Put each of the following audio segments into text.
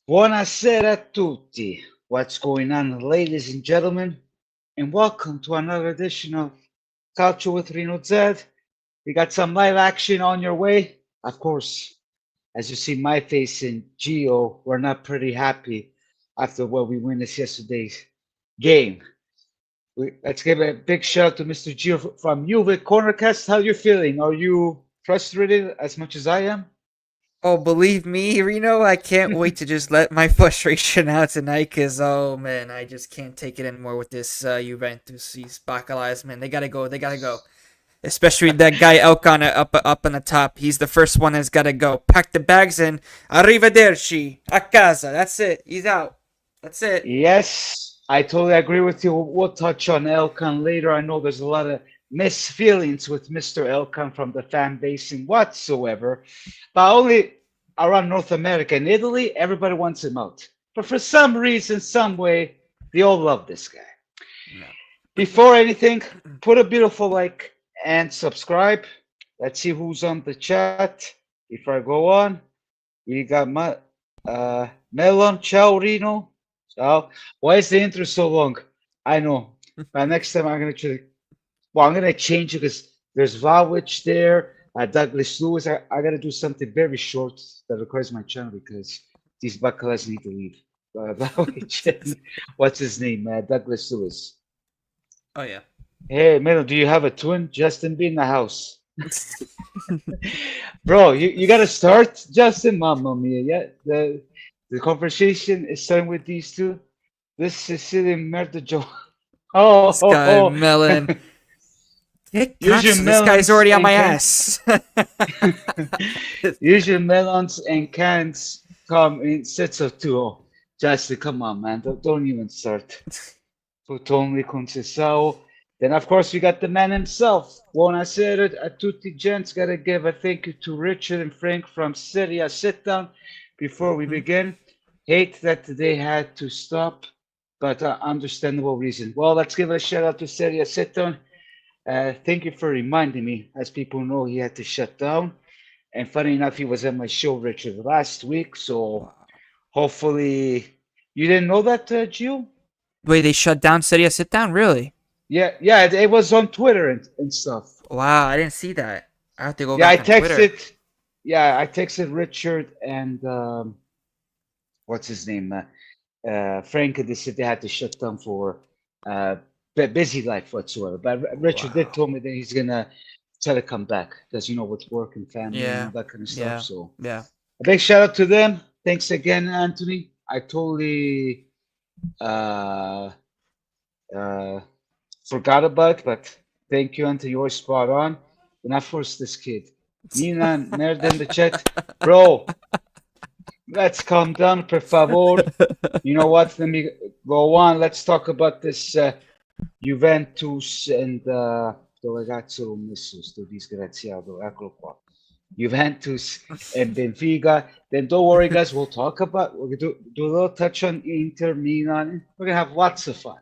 Buonasera a tutti. What's going on, ladies and gentlemen? And welcome to another edition of Culture with Reno Z. We got some live action on your way. Of course, as you see my face and Gio, we're not pretty happy after what we witnessed yesterday's game. Let's give a big shout out to Mr. Gio from Juve Cornercast. How you feeling? Are you frustrated as much as I am? Oh, believe me, Reno, I can't wait to just let my frustration out tonight because, oh man, I just can't take it anymore with this Juventus. These Bacalas, man, they gotta go, they gotta go. Especially that guy Elkan up on the top. He's the first one that's gotta go. Pack the bags and arrivederci, a casa. That's it. He's out. That's it. Yes, I totally agree with you. We'll touch on Elkan later. I know there's a lot of mixed feelings with Mr. Elkan from the fan base and whatsoever, but only around North America and Italy, everybody wants him out. But for some reason, some way, they all love this guy. No. Before anything, put a beautiful like and subscribe. Let's see who's on the chat. Before I go on, we got Melon, ciao Rino. Ciao. Why is the intro so long? I know. But next time I'm gonna try. Well, I'm gonna change it because there's Vowich there, Douglas Lewis. I gotta do something very short that requires my channel because these baccalas need to leave. Vowich and what's his name? Douglas Lewis. Oh yeah. Hey, Melon, do you have a twin? Justin be in the house. Bro, you gotta start, Justin. Mamma mia, yeah. The conversation is starting with these two. This Sicilian murder Joe. Oh, This oh, guy oh. Melon. Get Use your cats. This guy's melons already on and my cans. ass. Use your melons and cans come in sets of two. Oh, Justin, come on, man. Don't even start. Totally concesao. Then, of course, we got the man himself. Buonasera a tutti gents. Gotta give a thank you to Richard and Frank from Syria. Sit down before we Mhm. begin. Hate that they had to stop, but understandable reason. Well, let's give a shout out to Syria. Sit down. Thank you for reminding me. As people know, he had to shut down. And funny enough, he was at my show, Richard, last week. So Wow. hopefully, you didn't know that, Gio? Wait, they shut down Seria Sit Down? Really? Yeah, yeah, it was on Twitter and stuff. Wow, I didn't see that. I have to go Yeah, I back on Twitter. texted. Yeah, I texted Richard and what's his name, Frank. They said they had to shut down for uh, busy life whatsoever. But Richard did Wow. told me that he's gonna try to come back because with work and family and all Yeah. that kind of stuff. Yeah. So Yeah. a big shout out to them. Thanks again, Anthony. I totally uh, uh, forgot about, but thank you, Anthony. You're spot on. And I forced this kid. Milan, nerd in the chat. Bro, let's calm down, per favor. You know what? Let me go on. Let's talk about this Juventus and dove cazzo l'ho messo sto disgraziato? Eccolo qua. Juventus and Benfica. Then don't worry, guys. We'll talk about. We'll do a little touch on Inter Milan. We're gonna have lots of fun.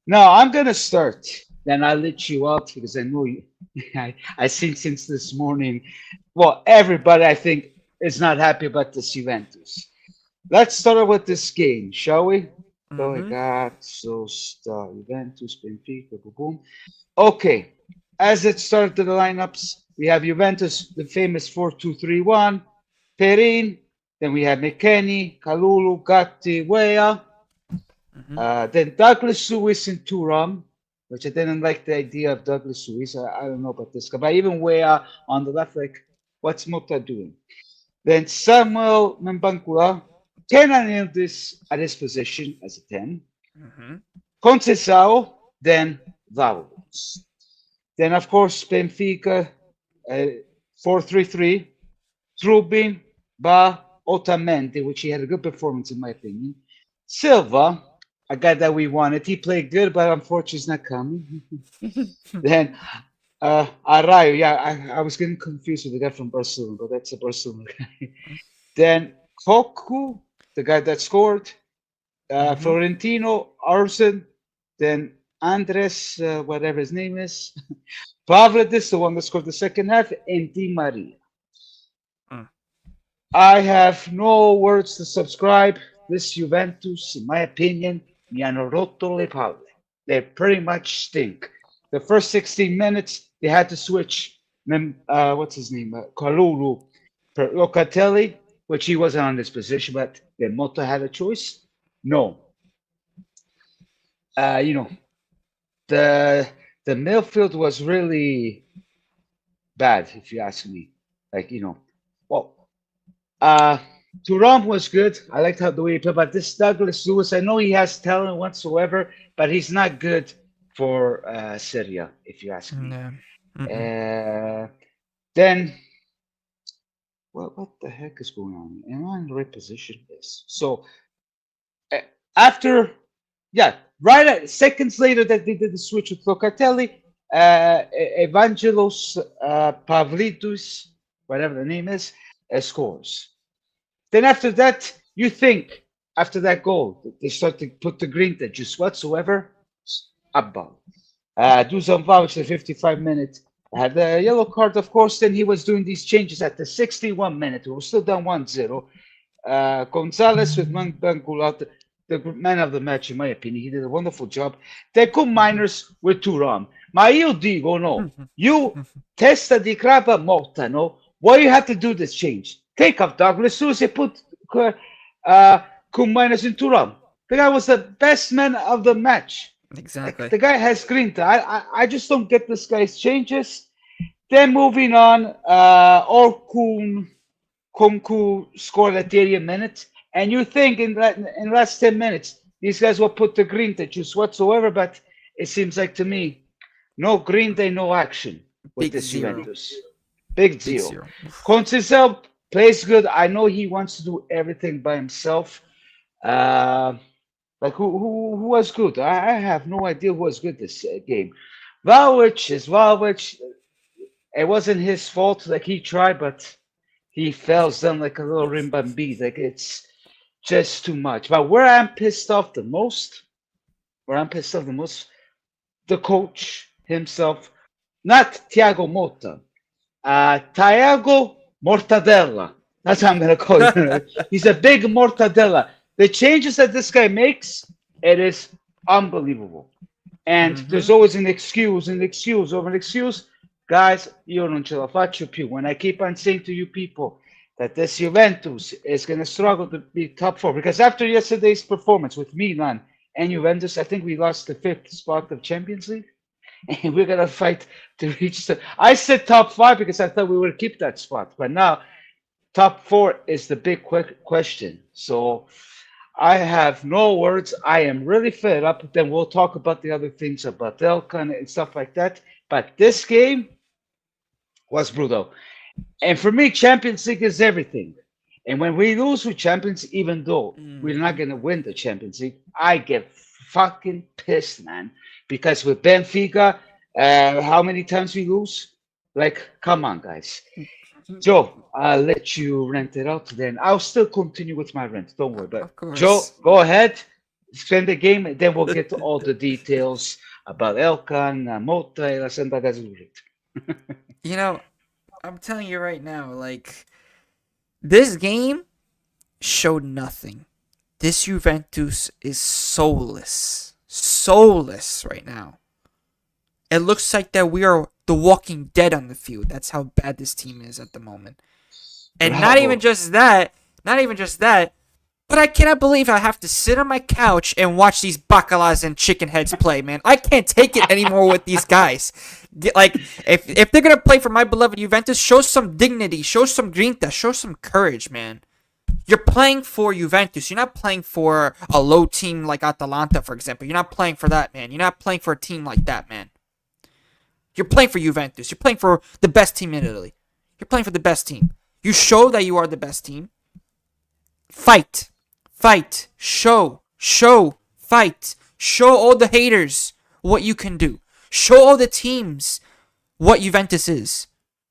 Now I'm gonna start. Then I'll let you out because I know you. I seen since this morning. Well, everybody I think is not happy about this Juventus. Let's start with this game, shall we? Oh my Mm-hmm. God, so star Juventus, Benfica, boom, boom. Okay, as it started the lineups, we have Juventus, the famous 4-2-3-1, Perin, then we have McKennie, Kalulu, Gatti, Weah, Mm-hmm. then Douglas Lewis and Turam, which I didn't like the idea of Douglas Lewis. I don't know about this guy, but even Weah on the left, like, what's Mota doing? Then Samuel Mbankula, 10 on this at his position as a 10. Mm-hmm. Conceição, then Vowels. Then, of course, Benfica, 4-3-3. Trubin, Ba, Otamendi, which he had a good performance in my opinion. Silva, a guy that we wanted. He played good, but unfortunately he's not coming. Then Arayo, yeah, I was getting confused with the guy from Barcelona, but that's a Barcelona guy. Then Koku, the guy that scored. Mm-hmm. Florentino, Arsen, then Andres, whatever his name is. Pavlidis, the one that scored the second half, and Di Maria. Mm. I have no words to subscribe. This Juventus, in my opinion, mi hanno rotto le palle. They pretty much stink. The first 16 minutes, they had to switch. What's his name? Kalulu for Locatelli, which he wasn't on this position, but then Mota had a choice. No. You know, the the midfield was really bad, if you ask me. Like, well, uh, Turam was good. I liked how the way he played, but this Douglas Lewis, I know he has talent whatsoever, but he's not good for Syria, if you ask me. No. Mm-mm. Uh, then, what the heck is going on? Am I in the right position? Yes. So uh, after, yeah, right at, seconds later that they did the switch with Locatelli, Evangelos Pavlidis, whatever the name is, scores. Then after that, you think after that goal, they start to put the green that just whatsoever, Abba. Dusan Vlahovic, the 55 minute, had the yellow card, of course. Then he was doing these changes at the 61 minute. We were still down 1-0. Gonzalez with Mangulat, the man of the match, in my opinion. He did a wonderful job. They come minors with Turam. Ma io dico, no, you testa di crapa morta, no? Why you have to do this change? Take off Douglas Lewis and put cum minus in Turam. The guy was the best man of the match. Exactly. The guy has grinta. I just don't get this guy's changes. Then moving on, Orkun Kunku scored at the 80th minute, and you think in the last 10 minutes these guys will put the grinta juice whatsoever, but it seems like to me, no grinta, no action with Big this zero. Juventus. Big Big zero. zero. Conceição plays good. I know he wants to do everything by himself. Like who was good? I have no idea who was good this game. Vlahovic is Vlahovic. It wasn't his fault. Like he tried, but he fell down like a little rimbambi. Like it's just too much. But where I'm pissed off the most, the coach himself, not Thiago Motta, Thiago Mortadella. That's how I'm gonna call him. He's a big mortadella. The changes that this guy makes, it is unbelievable. And there's always an excuse over an excuse. Guys, io non ce la faccio più. When I keep on saying to you people that this Juventus is going to struggle to be top four, because after yesterday's performance with Milan and Juventus, I think we lost the 5th spot of Champions League. And we're going to fight to reach the... I said top 5 because I thought we would keep that spot. But now, top 4 is the big question. So I have no words. I am really fed up. Then we'll talk about the other things about Elkan and stuff like that. But this game was brutal. And for me, Champions League is everything. And when we lose with Champions, even though we're not going to win the Champions League, I get fucking pissed, man. Because with Benfica, how many times we lose? Like, come on, guys. Joe, I'll let you rent it out. Then I'll still continue with my rent. Don't worry. But Joe, go ahead, spend the game, and then we'll get to all the details about Elkan, Mota, and Santa Gazurit. You know, I'm telling you right now, like, this game showed nothing. This Juventus is soulless. Soulless right now. It looks like that we are the Walking Dead on the field. That's how bad this team is at the moment. And Bravo. not even just that, but I cannot believe I have to sit on my couch and watch these bacalas and chicken heads play, man. I can't take it anymore with these guys. Like, if they're going to play for my beloved Juventus, show some dignity, show some grinta, show some courage, man. You're playing for Juventus. You're not playing for a low team like Atalanta, for example. You're not playing for that, man. You're not playing for a team like that, man. You're playing for Juventus. You're playing for the best team in Italy. You're playing for the best team. You show that you are the best team. Fight. Fight. Show. Fight. Show all the haters what you can do. Show all the teams what Juventus is.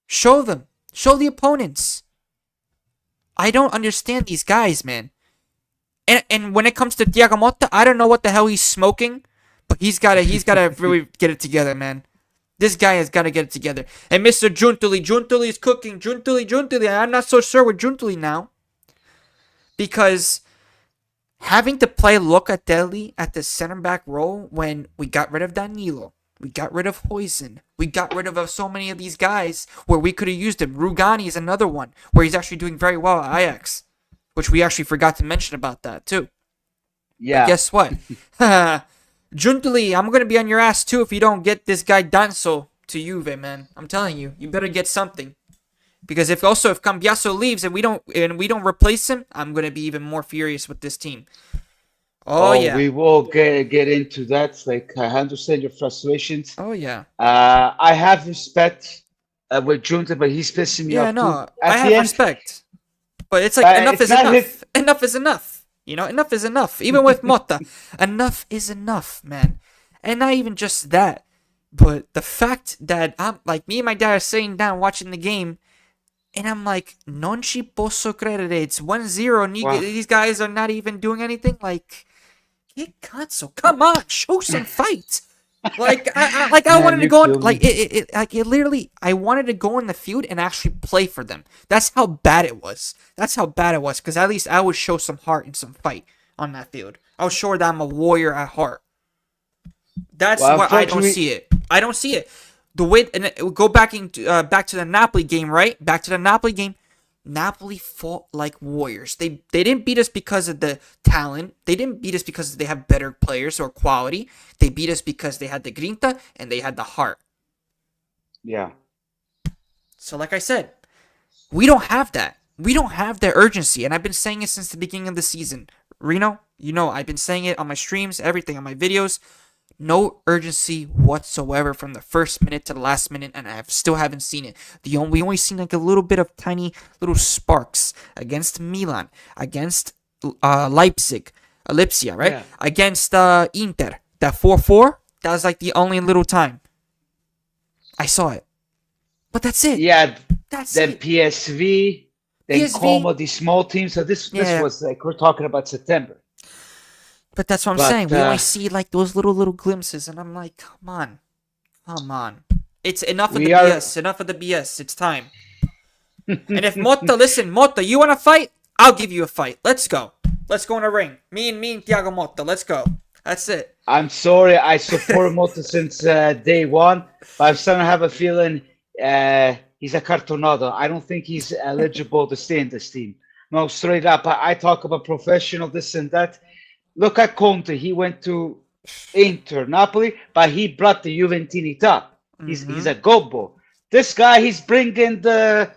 Show them. Show the opponents. I don't understand these guys, man. And when it comes to Thiago Motta, I don't know what the hell he's smoking, but he's gotta really get it together, man. This guy has got to get it together. And Mr. Giuntoli is cooking. Giuntoli. I'm not so sure with Giuntoli now. because having to play Locatelli at the center back role when we got rid of Danilo, we got rid of Hoysen, we got rid of so many of these guys where we could have used him. Rugani is another one where he's actually doing very well at Ajax, which we actually forgot to mention about that too. But Yeah. guess what? Juntuli, I'm gonna be on your ass too if you don't get this guy Danso to Juve, man. I'm telling you, you better get something. Because if Cambiaso leaves and we don't replace him, I'm gonna be even more furious with this team. Oh Oh, yeah, we will get into that. Like, I understand your frustrations. oh yeah, I have respect with Junta, but he's pissing me yeah. off too. No, I At the have end, respect, but it's like enough it's is not his. enough. Enough is enough. You know, enough is enough. Even with Mota, enough is enough, man. And not even just that, but the fact that I'm like me and my dad are sitting down watching the game. And I'm like, non ci posso credere. It's 1-0. And Wow. these guys are not even doing anything. Like, get console. Come on, show some fight. I Man, wanted to you go on. kill me. It literally. I wanted to go in the field and actually play for them. That's how bad it was. That's how bad it was. Because at least I would show some heart and some fight on that field. I was sure that I'm a warrior at heart. That's Well, what I don't unfortunately, see it. I don't see it. The way and it would go back to the Napoli game, right? Back to the Napoli game. Napoli fought like warriors. They didn't beat us because of the talent. They didn't beat us because they have better players or quality. They beat us because they had the grinta and they had the heart. yeah. So like I said, we don't have that. We don't have the urgency, and I've been saying it since the beginning of the season. Reno, I've been saying it on my streams, everything on my videos. No urgency whatsoever from the first minute to the last minute, and I still haven't seen it. We only seen like a little bit of tiny little sparks against Milan, against Leipzig, Lipsia, right? Yeah. Against Inter, that 4-4. That was like the only little time I saw it. But that's it. Yeah. That's Then it. PSV, then PSV. Como, these small teams. So this Yeah, was like we're talking about September. but that's what I'm saying. But We only see like those little glimpses, and I'm like, come on, come on. It's enough of the we are. BS. Enough of the BS. It's time. And if Mota, listen, Mota, you want to fight? I'll give you a fight. Let's go. Let's go in a ring. Me and Thiago Mota. Let's go. That's it. I'm sorry, I support Mota since day one, but I'm starting to have a feeling he's a cartonado. I don't think he's eligible to stay in this team. No, straight up. I talk about professional, this and that. Look at Conte. He went to Inter, Napoli, but he brought the Juventinità. He's Mm-hmm. a gobbo. This guy, he's bringing the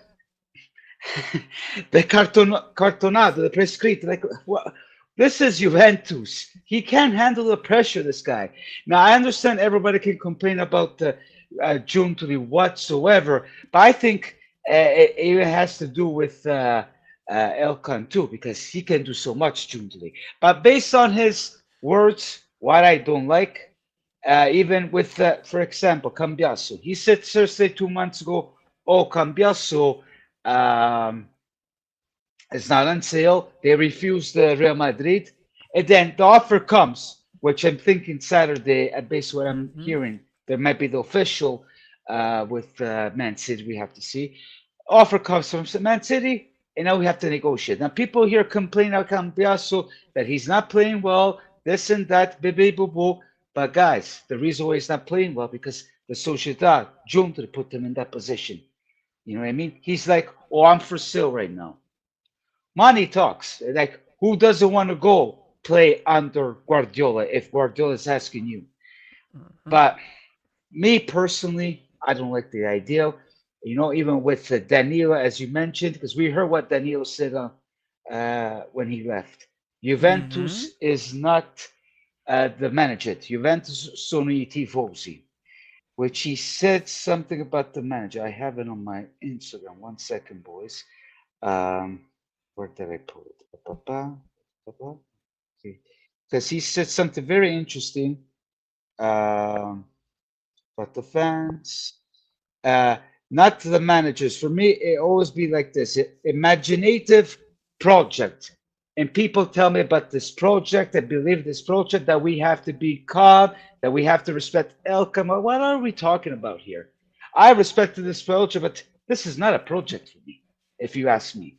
the cartonado, the prescript. Like, what? This is Juventus. He can't handle the pressure, this guy. Now, I understand everybody can complain about June to the whatsoever, but I think it even has to do with Elkan too, because he can do so much June to the. But based on his words, what I don't like, even with, for example, Cambiasso, he said Thursday 2 months ago, oh, Cambiasso. Um, it's not on sale. They refused the Real Madrid. And then the offer comes, which I'm thinking Saturday, based on what I'm Mm-hmm. hearing, there might be the official with Man City. We have to see. Offer comes from Man City, and now we have to negotiate. Now, people here complain about Cambiaso that he's not playing well, this and that, boo boo boo. But guys, the reason why he's not playing well because the Sociedad, Junta put him in that position. You know what I mean? He's like, oh, I'm for sale right now. Money talks. Like, who doesn't want to go play under Guardiola if Guardiola is asking you? Mm-hmm. But me personally, I don't like the idea. Even with Danilo, as you mentioned, because we heard what Danilo said when he left. Mm-hmm. Juventus is not the manager. Juventus sono i tifosi, which he said something about the manager. I have it on my Instagram. 1 second, boys. Um, where did I put it? Because he said something very interesting. Um, but the fans, uh, not the managers. For me, it always be like this: imaginative project. And people tell me about this project. I believe this project that we have to be calm, that we have to respect Elkham. What are we talking about here? I respected this project, but this is not a project for me, if you ask me.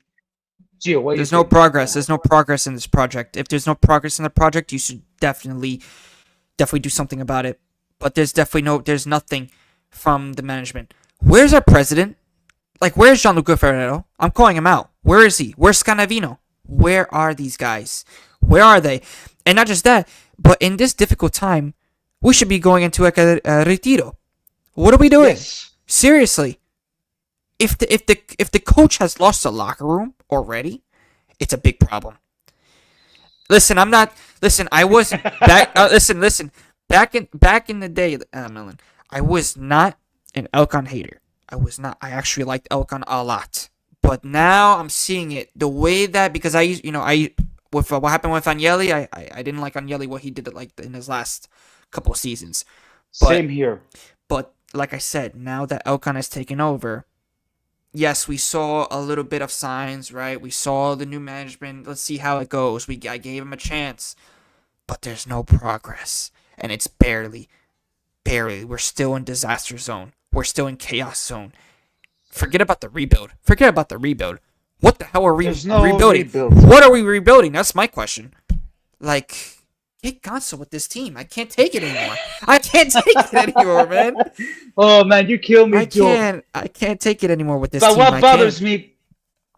Gio, what do you There's no think? progress. There's no progress in this project. If there's no progress in the project, you should definitely do something about it. But there's nothing from the management. Where's our president? Like, where's Gianluca Ferrero? I'm calling him out. Where is he? Where's Scanavino? Where are these guys? Where are they? And not just that, but in this difficult time, we should be going into like a retiro. What are we doing? Yes. Seriously. If the coach has lost the locker room already, it's a big problem. Listen, I'm not. Listen, I was back. Listen. Back in the day, Melon, I was not an Elkan hater. I was not. I actually liked Elkan a lot. But now I'm seeing it the way that, because with what happened with Agnelli, I didn't like Agnelli what he did like in his last couple of seasons. Same here. But like I said, now that Elkan has taken over, yes, we saw a little bit of signs, right? We saw the new management. Let's see how it goes. I gave him a chance, but there's no progress, and it's barely. We're still in disaster zone. We're still in chaos zone. Forget about the rebuild. What the hell are we There's no rebuilding? rebuild. What are we rebuilding? That's my question. Like, get Gonzo with this team. I can't take it anymore. Man. Oh man, you kill me, Joe. I can't take it anymore with this But team. what bothers me,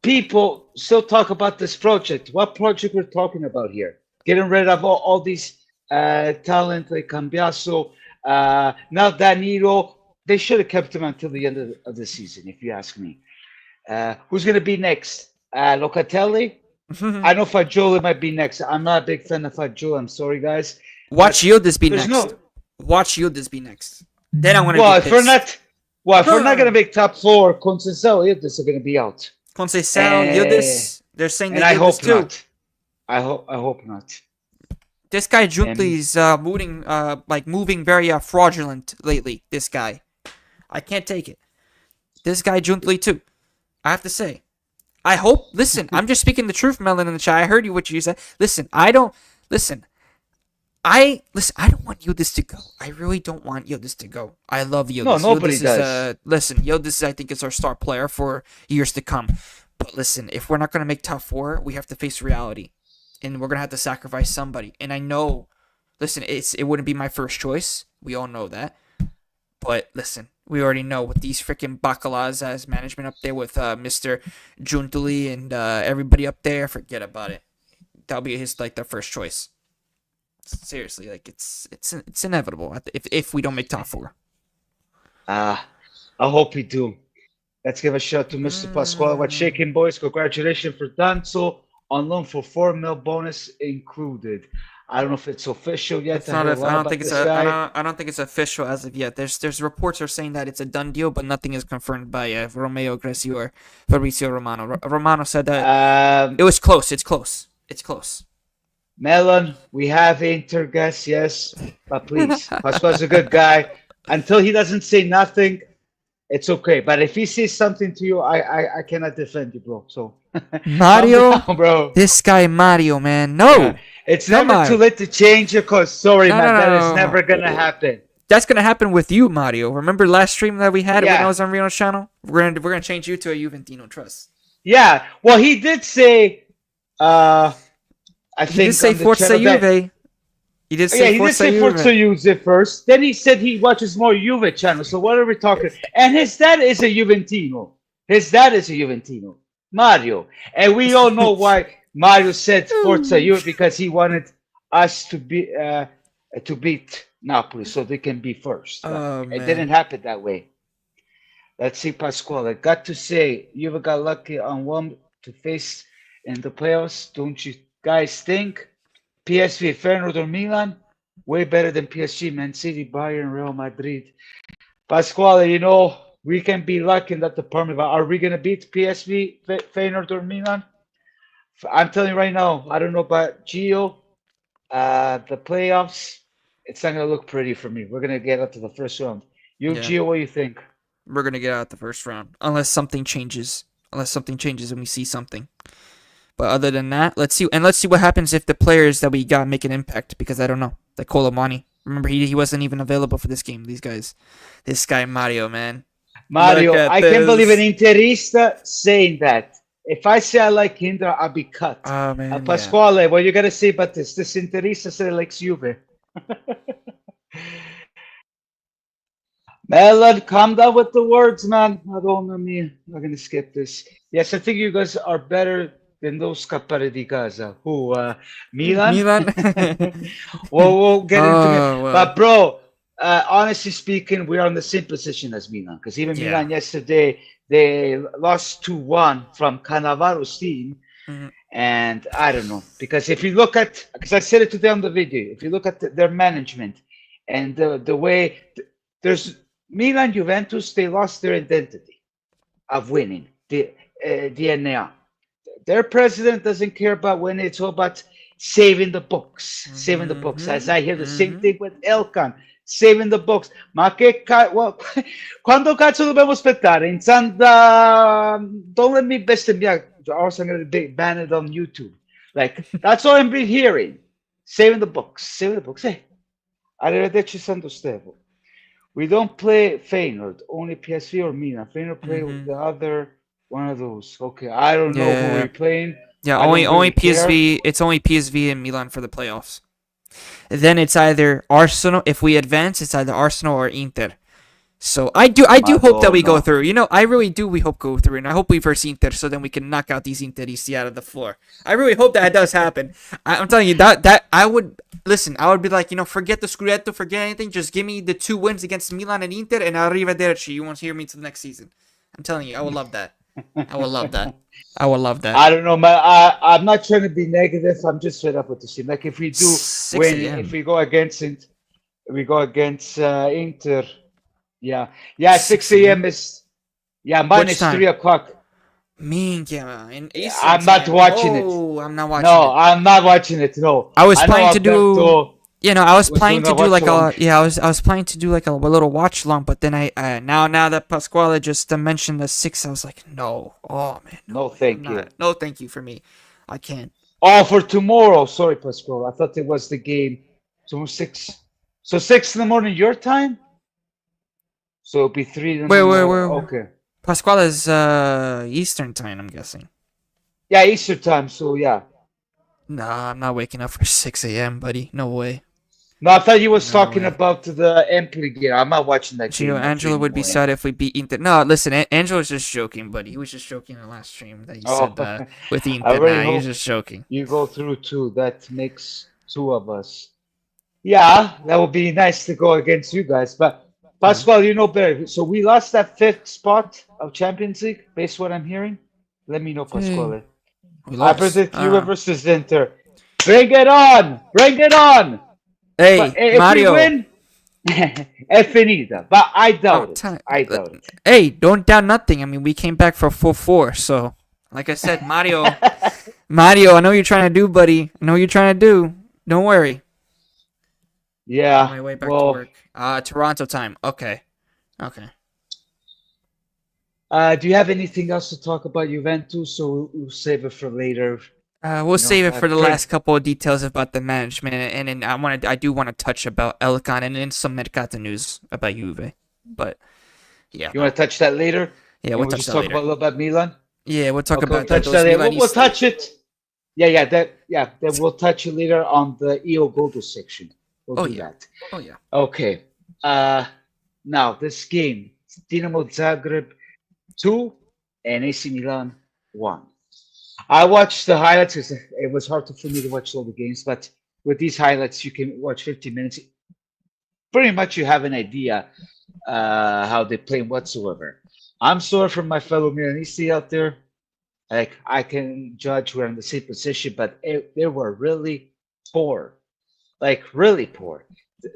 people still talk about this project. What project we're talking about here? Getting rid of all these talent like Cambiaso, now Danilo. They should have kept him until the end of the season, if you ask me. Who's going to be next? Locatelli? I know Fagioli might be next. I'm not a big fan of Fagioli. I'm sorry, guys. Watch Yildiz be There's next. no- Watch Yildiz be next. Then I'm gonna Well, be if we're pissed. not going to make top four, Conceição, Yildiz are going to be out. Conceição, Eh, Yildiz. They're saying And that I hope Yildiz too. not. I hope not. This guy Juntli's moving very fraudulent lately. This guy, I can't take it. This guy Juntli too. I have to say, I hope. Listen, I'm just speaking the truth, Melon, in the chat. I heard what you said. Listen, I don't want Yildiz to go. I really don't want Yildiz to go. I love Yildiz. No, nobody Yildiz does. Listen, Yildiz, I think, is our star player for years to come. But listen, if we're not going to make top four, we have to face reality. And we're going to have to sacrifice somebody. And I know, listen, it wouldn't be my first choice. We all know that. But listen, we already know with these freaking bacalas as management up there with Mr. Juntuli and everybody up there, forget about it. That'll be their first choice. Seriously, it's inevitable if we don't make top four. I hope we do. Let's give a shout to Mr. Pasquale. What's shaking, boys? Congratulations for Danzo on loan for 4 mil bonus included. I don't know if it's official yet. I don't think it's official as of yet. There's reports are saying that it's a done deal, but nothing is confirmed by Romeo Greci or Fabrizio Romano. Romano said that it was close. It's close. Melon, we have Intergas, yes, but please, Pasquale's a good guy. Until he doesn't say nothing, it's okay. But if he says something to you, I cannot defend you, bro. So Mario, calm down, bro. This guy Mario, man, no. Yeah. It's never too late to change your course. Sorry, man, that is never gonna happen. That's gonna happen with you, Mario. Remember last stream that we had when Yeah. I was on Reno's channel? We're gonna change you to a Juventino trust. Yeah, well, he did say, I He think did say on the Forza channel that- Juve. He did Yeah, say he did Forza say Juve. Forza Juve first. Then he said he watches more Juve channel. So what are we talking? And his dad is a Juventino. Mario. And we all know why Mario said Forza Juve, because he wanted us to beat Napoli so they can be first. But Oh, it man. didn't happen that way. Let's see, Pasquale. Got to say, Juve got lucky on one to face in the playoffs. Don't you guys think? PSV, Feyenoord or Milan? Way better than PSG, Man City, Bayern, Real Madrid. Pasquale, we can be lucky in that department, but are we going to beat PSV, Feyenoord or Milan? I'm telling you right now, I don't know about Gio. The playoffs, it's not going to look pretty for me. We're going to get up to the first round. Yeah. Gio, what do you think? We're gonna get out the first round unless something changes. And we see something. But other than that, let's see what happens if the players that we got make an impact. Because I don't know. Like Colomani, remember he wasn't even available for this game. This guy Mario, man. Mario, Look at I can't this. believe an Interista saying that. If I say I like Inter, I'll be cut. Oh man, yeah. Pasquale, what you gotta say about this? This Interista said likes Juve. Melon, calm down with the words, man. I don't know me. I'm not gonna skip this. Yes, I think you guys are better than those Cappare di Casa. Who, Milan? Milan. We'll get into it. Oh well. But bro, honestly speaking, we are in the same position as Milan. Because even Yeah. Milan yesterday, they lost 2-1 from Cannavaro's team. Mhm. And I don't know. Because if you look at, because I said it today on the video, if you look at their management and the way there's Milan, Juventus, they lost their identity of winning, the DNA. Their president doesn't care about winning. It's all about saving the books, saving the books. As I hear the same thing with Elkan, saving the books. Ma che well, quando cazzo dobbiamo aspettare? In Santa, don't let me bestemmiare. Also, I'm going to be banned on YouTube. Like, that's all I've been hearing. Saving the books, saving the books. Hey, arrivederci Santo Stefano. We don't play Feyenoord, only PSV or Milan. Feyenoord play with the other one of those. Okay, I don't know who Yeah. we're playing. Yeah, I don't only really care. PSV. It's only PSV and Milan for the playoffs. Then it's either Arsenal. If we advance, it's either Arsenal or Inter. So I do hope that we go Madonna. through. You know, I really do. We hope go through, and I hope we verse Inter, so then we can knock out these Interisti out of the floor. I really hope that does happen. I'm telling you that I would listen. I would be like, forget the Scudetto, forget anything. Just give me the 2 wins against Milan and Inter, and arrivederci. You won't hear me till next season. I'm telling you, I would love that. I would love that. I would love that. I don't know, man. I'm not trying to be negative. I'm just fed up with the team. Like if we do 6 win, a.m. if we go against it, we go against Inter. Yeah, 6 a.m. is mine Which is time? 3 o'clock. Minchia, in Eastern I'm not time. watching it. Oh, I'm not watching No, it. I'm not watching it. No, I was I know planning to do. Alberto I was was planning doing to a do like watch-along. I was planning to do like a little watch along, but then I now that Pasquale just mentioned the 6, I was like, no, oh man, No, I'm thank you. not, no, thank you for me, I can't. Oh, for tomorrow. Sorry, Pascal. I thought it was the game. So 6. So 6 in the morning your time. So it'll be 3 in the Wait, morning. wait. Okay. Pasquale is Eastern time, I'm guessing. Yeah, Easter time. So yeah. Nah, I'm not waking up for 6 a.m., buddy. No way. No, I thought you was No talking way. about the Empoli game. I'm not watching that game. at 3 Angelo in the would be morning. sad if we beat Inter. No, listen, Angelo was just joking, buddy. He was just joking in the last stream that he Oh, said with I Inter. really Nah, he was hope just joking. you go through too. That makes 2 of us. Yeah, that would be nice to go against you guys. But Pascal, you know better. So we lost that 5th spot of Champions League, based what I'm hearing. Let me know, Pasquale. We I lost. predict Juve versus Inter. Bring it on! Bring it on! But Hey, if we Mario. win, è finita. But I doubt it. I Uh, doubt it. Hey, don't doubt nothing. I mean, we came back for a full 4, so like I said, Mario, I know what you're trying to do, buddy. I know what you're trying to do. Don't worry. Yeah. On my way back Well, to work. Toronto time. Okay. do you have anything else to talk about Juventus, or we'll save it for later? We'll save it for the Fred- last couple of details about the management, and then I do want to touch about Elkan and then some Mercato news about Juve. But yeah, You want to touch that later? yeah, And we'll we'll touch just that talk later. about a little about Milan. Yeah, we'll talk Okay, we'll about touch those that later. We'll Milanese. touch it. Yeah. Then we'll touch it later on the EO Gogo section. We'll do that. Oh yeah. Okay. Now this game, Dinamo Zagreb 2 and AC Milan 1. I watched the highlights because it was hard for me to watch all the games, but with these highlights, you can watch 15 minutes. Pretty much, you have an idea how they play whatsoever. I'm sorry for my fellow Milanisti out there. Like I can judge we're in the same position, but they were really poor, like really poor.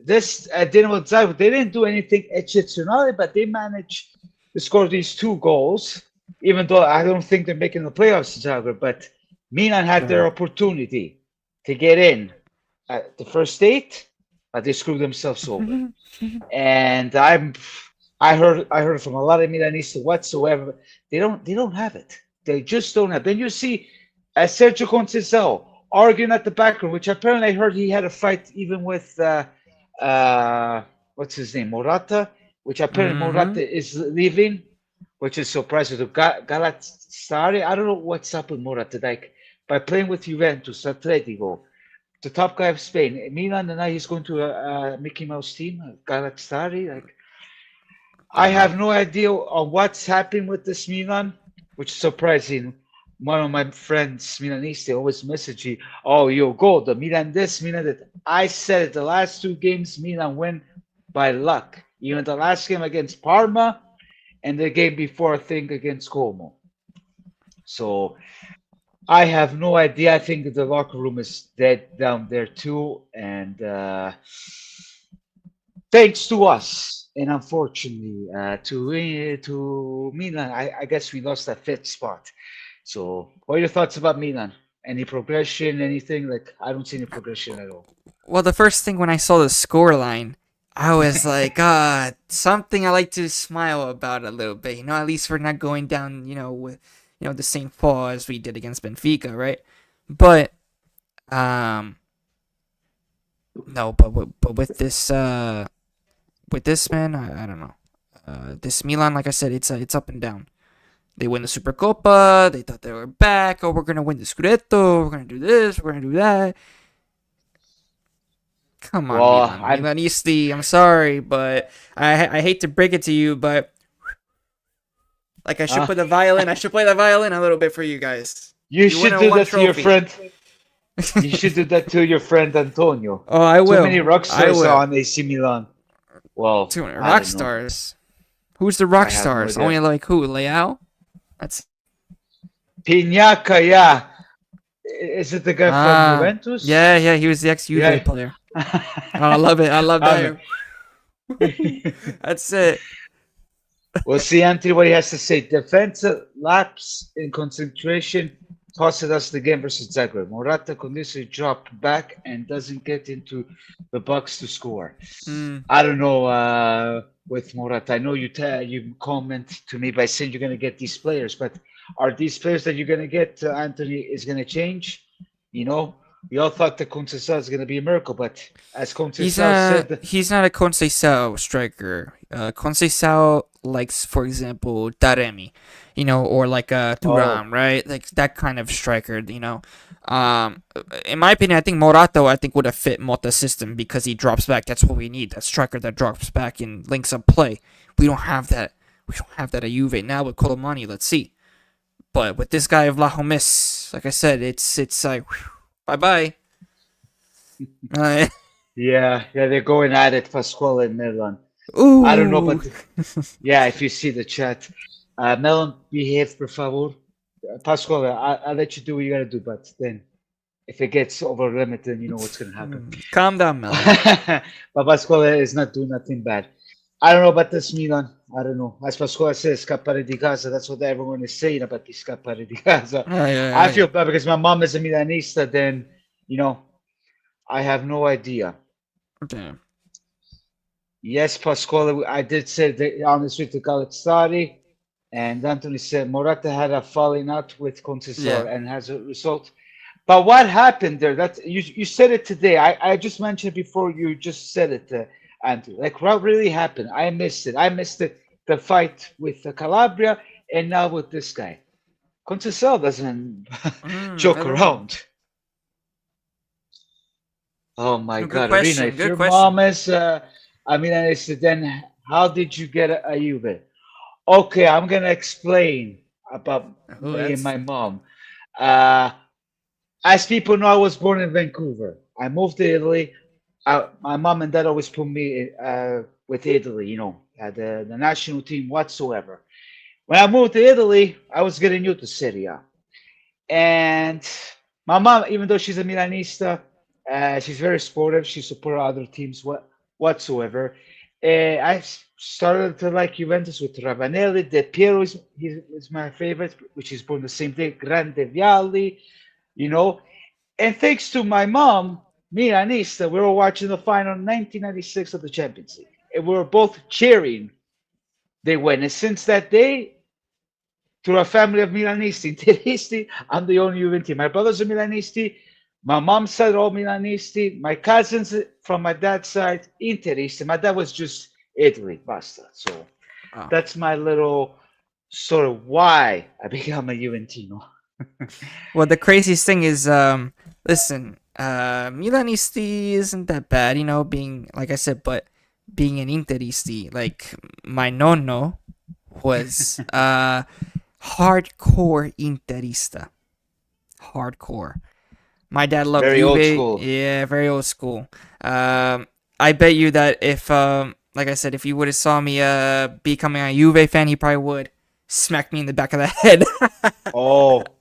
This Dinamo Zagreb, they didn't do anything exceptional, but they managed to score these 2 goals. Even though I don't think they're making the playoffs, Zagreb, but Milan had their opportunity to get in at the first 8, but they screwed themselves over. And I heard from a lot of Milanists whatsoever, they don't have it. They just don't have. Then you see Sergio Conceição arguing at the background, which apparently I heard he had a fight even with what's his name, Morata, which apparently Morata is leaving. which is surprising. To Galatasaray, I don't know what's up with Morata. Like by playing with Juventus, Atletico, the top guy of Spain, Milan, and now he's going to a Mickey Mouse team, Galatasaray. Like I Don't know. have no idea on what's happening with this Milan, which is surprising. One of my friends, Milanese, they always message me, "Oh, you go the Milan this, Milan that." I said it, the last two games Milan win by luck. Even the last game against Parma and the game before, I think, against Como. So I have no idea. I think the locker room is dead down there too, and thanks to us, and unfortunately to Milan, I guess we lost that fifth spot. So, what are your thoughts about Milan? Any progression? Anything? Like, I don't see any progression at all. Well, the first thing when I saw the score line, I was like, something I like to smile about a little bit. You know, at least we're not going down, with the same fall as we did against Benfica, right? But no, but with this man, I don't know. This Milan, like I said, it's up and down. They win the Supercopa. They thought they were back. Oh, we're gonna win the Scudetto. We're gonna do this. We're gonna do that. Come on, Well, Milan. Milanisti, I'm sorry, but I hate to break it to you, but like I should uh, put the violin. I should play the violin a little bit for you guys. you You won should a do one that to your trophy. friend. You should do that to your friend Antonio. Oh, I Too will. many rock I stars will. on AC Milan. Well, Two I rock don't know. stars. Who's the rock I have no stars? idea. Only like who? Leao? That's Pinaca, yeah. Is it the guy from Juventus? yeah. He was the ex Yeah. Juve player. Oh, I love it. I love that. That's it. We'll see, Anthony, what he has to say. Defensive lapse in concentration costed us the game versus Zagreb. Morata continuously dropped back and doesn't get into the box to score. Mm. I don't know with Morata. I know you comment to me by saying you're going to get these players, but are these players that you're going to get, Anthony, is going to change? You know, we all thought that Conceição is going to be a miracle, but as Conceição said, He's not a Conceição striker. Conceição likes, for example, Taremi, or like oh, Thuram, right? Like that kind of striker, in my opinion, I think Morata, would have fit Mota's system because he drops back. That's what we need. That striker that drops back and links up play. We don't have that. We don't have that at Juve now with Colomani. Let's see. But with this guy of Vlahomis, like I said, it's like bye bye. yeah, they're going at it, Pasquale and Milan. I don't know, Ooh. but yeah, if you see the chat, Melon, behave, por favor. Pasquale, I'll let you do what you gotta do, but then if it gets over limit, then you know what's gonna happen. Calm down, Mel. But Pasquale is not doing nothing bad. I don't know about this Milan. I don't know. As Pasquale says, scappare di casa. That's what everyone is saying about the scappare di casa. I feel bad because my mom is a Milanista. Then, I have no idea. Damn. Yes, Pasquale, I did say that on the street to Galatasaray, and Anthony said Morata had a falling out with Conceição Yeah. and has a result. But what happened there? That you said it today. I just mentioned before you just said it, Anthony. Like what really happened? I missed it. I missed it. The fight with Calabria, and now with this guy. Conceição doesn't I joke don't know. around. Oh my Good God, question, Arena! If good your question. mom is, I mean, I said, then how did you get a Juve? Okay, I'm gonna explain about Oh, me and that's my mom. Uh, as people know, I was born in Vancouver. I moved to Italy. My mom and dad always put me with Italy, the national team whatsoever. When I moved to Italy, I was getting new to Serie A. And my mom, even though she's a Milanista, she's very supportive. She supports other teams whatsoever. I started to like Juventus with Ravanelli. De Piero is my favorite, which is born the same day. Grande Vialli, you know. And thanks to my mom, Milanista, we were watching the final 1996 of the Champions League. And we were both cheering they win. And since that day, through a family of Milanisti, Interisti, I'm the only Juventini. My brothers are Milanisti. My mom's side all Milanisti. My cousins from my dad's side, Interisti. My dad was just Italy, basta. So wow. that's my little sort of why I became a Juventino. Well, the craziest thing is, listen, Milanisti isn't that bad, being like I said, but being an Interisti, like my nonno was hardcore Interista, hardcore. My dad loved Very old Juve. school. Yeah, very old school. I bet you that if, like I said, if you would have saw me becoming a Juve fan, he probably would smack me in the back of the head. Oh,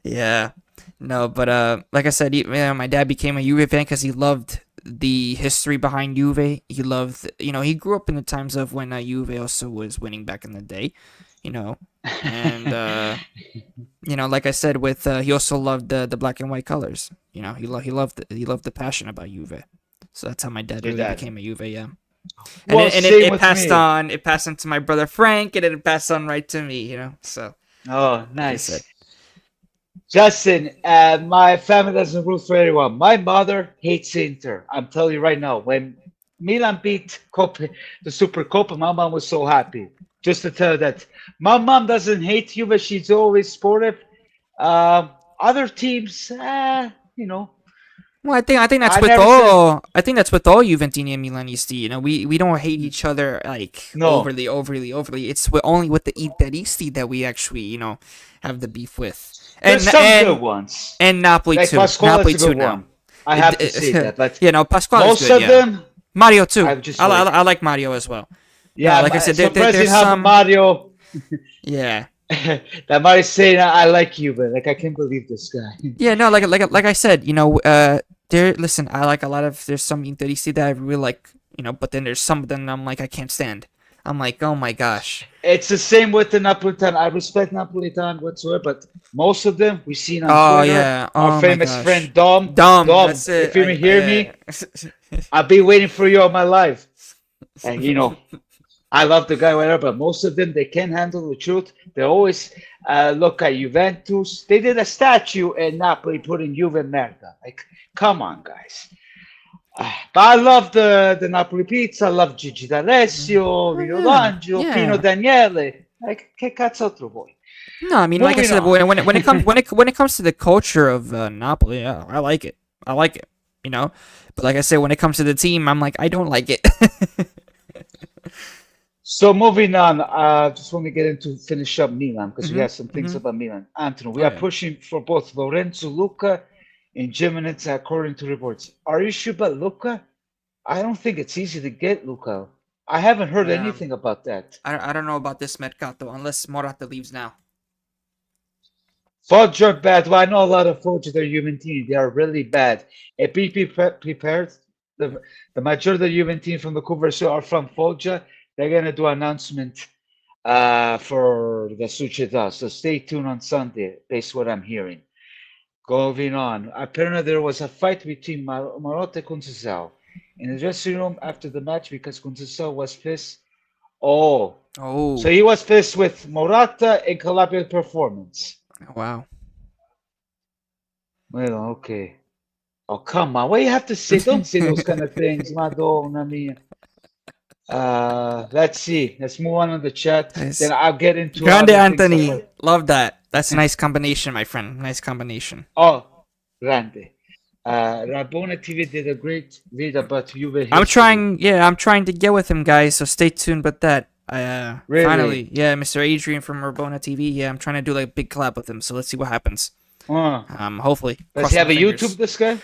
Yeah. No, but like I said, my dad became a Juve fan because he loved the history behind Juve. He loved, he grew up in the times of when Juve also was winning back in the day, you know, and like I said, with he also loved the black and white colors. He loved the passion about Juve. So that's how my dad your really dad. became a Juve. Yeah, Well, and same it with passed me. on. It passed on to my brother Frank, and it passed on right to me. So Oh, like I said. nice. Justin, my family doesn't root for anyone. My mother hates Inter. I'm telling you right now. When Milan beat Coppa, the Super Coppa, my mom was so happy. Just to tell you that my mom doesn't hate you, but she's always supportive. Other teams, Well, I think that's I with never said all Juventini and Milanisti. We don't hate each other like no. overly, overly, overly. It's only with the Interisti that we actually have the beef with, There's and some good ones. Napoli Like too. Pasquale's Napoli a too good now. one. I have to say that. But Pasquale is most good. of Yeah, them, Mario too. I just I wait. I like Mario as well. No, Yeah, like I said, surprised you there's have some. Mario. Yeah, That Mario's saying I like you, but like I can't believe this guy. yeah. No, like I said, there. Listen, I like a lot of. There's some Interisti that I really like, but then there's some of them I'm like I can't stand. I'm like, oh my gosh. It's the same with the Napolitan. I respect Napolitan whatsoever, but most of them we've seen on Oh Twitter. yeah. Our Oh my famous friend gosh. Dom. Dumb. Dom, That's it. if you hear Yeah. me, I've been waiting for you all my life. And I love the guy, whatever, but most of them they can't handle the truth. They always look at Juventus. They did a statue in Napoli putting Juve Merda. Like, come on, guys. But I love the Napoli pizza. I love Gigi D'Alessio, Oh Vino yeah. D'Angelo, Pino Yeah. Daniele. Like, che cazzo altro vuoi? No, I mean, like I Moving said, on. when it comes to the culture of Napoli, yeah, I like it. I like it. But like I said, when it comes to the team, I'm like, I don't like it. So moving on, just want to get into finish up Milan because we Mhm. have some things Mhm. about Milan. Anthony, we Oh are yeah. pushing for both Lorenzo Luca and Jimenez according to reports. Are you sure about Luca? I don't think it's easy to get Luca. I haven't heard Yeah. anything about that. I don't know about this Mercato unless Morata leaves now. Foggia are bad. Well, I know a lot of Foggia. They're Juventini. They are really bad. And be prepared. The majority of the Juventini from the Converso are from Foggia. They're gonna do announcement for the Sucheta. So stay tuned on Sunday, based what I'm hearing. Going on. Apparently there was a fight between Marotta and Conceição in the dressing room after the match because Conceição was pissed. Oh, so Oh. he was pissed with Morata and Calabria's performance. Wow. Well, okay. Oh, come on. Why you have to say? Don't say those kind of things, Madonna mia. Let's see. Let's move on the chat. Then Nice. I'll get into Grande other things Anthony. about. Love that. That's a nice combination, my friend. Nice combination. Oh, grande. Rabona TV did a great read about Juve I'm history. trying to get with him, guys. So stay tuned with that. Really? Finally, yeah, Mr. Adrian from Rabona TV. Yeah, I'm trying to do like a big collab with him. So let's see what happens. Hopefully. Does Cross he have my a fingers. YouTube, this guy?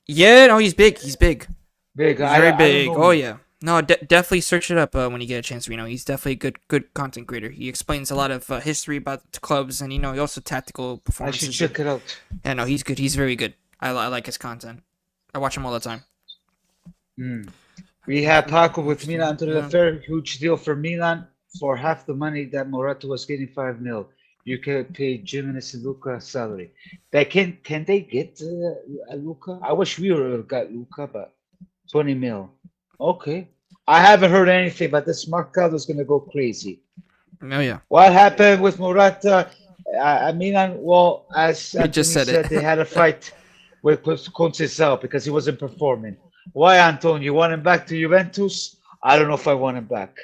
Yeah, no, he's big. He's big. Big. He's I very don't big. know Oh him. yeah. No, definitely search it up when you get a chance. He's definitely a good content creator. He explains a lot of history about the clubs, and he also tactical I should performances. check it out. Yeah, no, he's good. He's very good. I like his content. I watch him all the time. Hmm. We had Paco with Milan under the fair, huge deal for Milan for half the money that Morata was getting 5 mil. You can pay Jimenez and Luca salary. They can they get a Luca? I wish we would have got Luca, but 20 mil. Okay. I haven't heard anything, but this Marcado's gonna go crazy. Oh yeah. What happened with Morata? Milan, well, as We just Anthony said it. said, they had a fight with Conceição because he wasn't performing. Why, Antonio? You want him back to Juventus? I don't know if I want him back.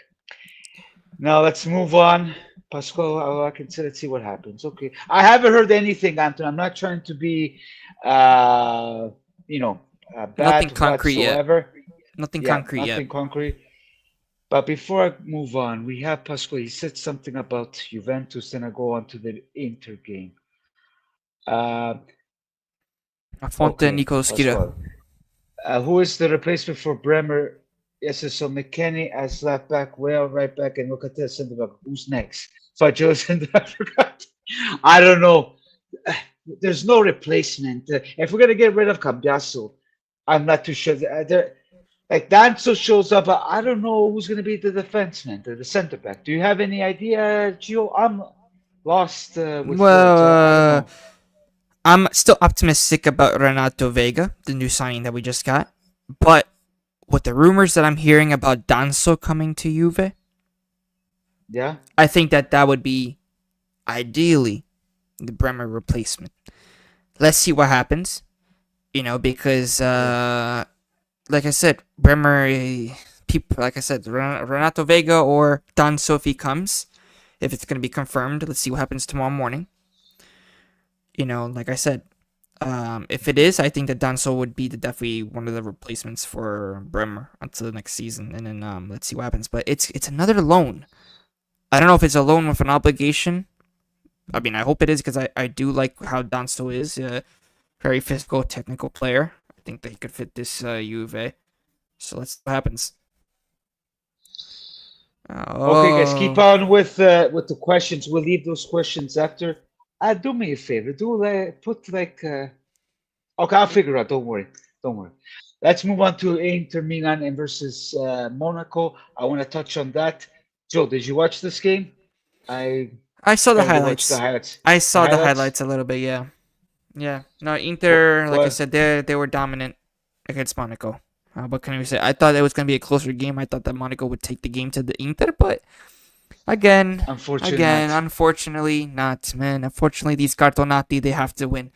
Now let's move on. Pascal, I can say, let's see what happens. Okay. I haven't heard anything, Anton. I'm not trying to be, uh, you know, Nothing bad concrete yet. whatsoever. Nothing Yeah, concrete yet. nothing concrete. But before I move on, we have Pascal. He said something about Juventus, and I go on to the Inter game. Uh, Fonte okay, Nico Skira. Pascal. Who is the replacement for Bremer? Yes, so McKennie as left back, Whale right back, and look at this center back. Who's next? Fajos and I forgot. I don't know. There's no replacement. If we're gonna get rid of Cambiaso, I'm not too sure. Like Danso shows up, but I don't know who's gonna be the defenseman, the center back. Do you have any idea, Gio? I'm lost with words. I don't Well, know. I'm still optimistic about Renato Vega, the new signing that we just got. But with the rumors that I'm hearing about Danso coming to Juve, Yeah. I think that would be ideally the Bremer replacement. Let's see what happens. Because like I said, Bremer, people, like I said, Renato Vega or Danso if he comes, if it's going to be confirmed. Let's see what happens tomorrow morning. Like I said, if it is, I think that Danso would be definitely one of the replacements for Bremer until the next season, and then let's see what happens. But it's another loan. I don't know if it's a loan with an obligation. I mean, I hope it is because I do like how Danso is. Very physical, technical player. I think that he could fit this Juve. So let's see what happens. Okay, guys, keep Oh, on with the questions. We'll leave those questions after. Do me a favor. Do put like. Okay, I'll figure it out. Don't worry. Don't worry. Let's move on to Inter Milan and versus Monaco. I want to touch on that. Joe, did you watch this game? I I saw the barely watched the highlights. highlights. I The saw the highlights. highlights a little bit. Yeah, yeah. No, What? Inter, like I What? said, they were dominant against Monaco. What can we say? I thought it was gonna be a closer game. I thought that Monaco would take the game to the Inter, but again, Unfortunately, not. unfortunately not, man. Unfortunately, these Cartonati, they have to win.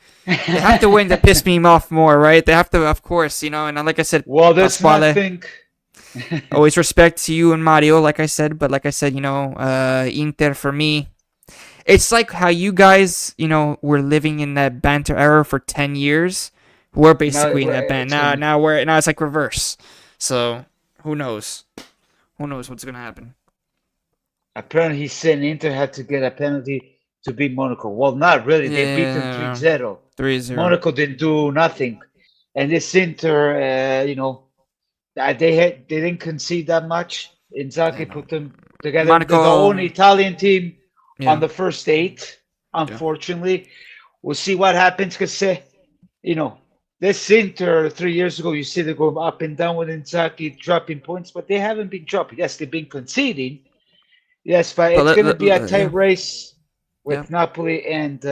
They have to win to piss me off more, right? They have to, of course, and like I said, Well, there's Pasquale, nothing. always respect to you and Mario, like I said, but like I said, Inter for me, it's like how you guys, were living in that banter era for 10 years. We're Now basically in that band. it's Now, gonna. now it's like reverse. So, who knows? Who knows what's going to happen? Apparently, he's saying Inter had to get a penalty to beat Monaco. Well, not really. They beat them Yeah, 3-0. 3-0. Monaco didn't do nothing. And this Inter, they didn't concede that much. I Inzaghi know. put them together. They're the only Monaco, Italian team on yeah, the first eight, yeah. unfortunately. We'll see what happens because, this Inter 3 years ago, you see they go up and down with Inzaghi dropping points, but they haven't been dropping. Yes, they've been conceding. Yes, but But it's going to be a yeah, tight race yeah. with Napoli and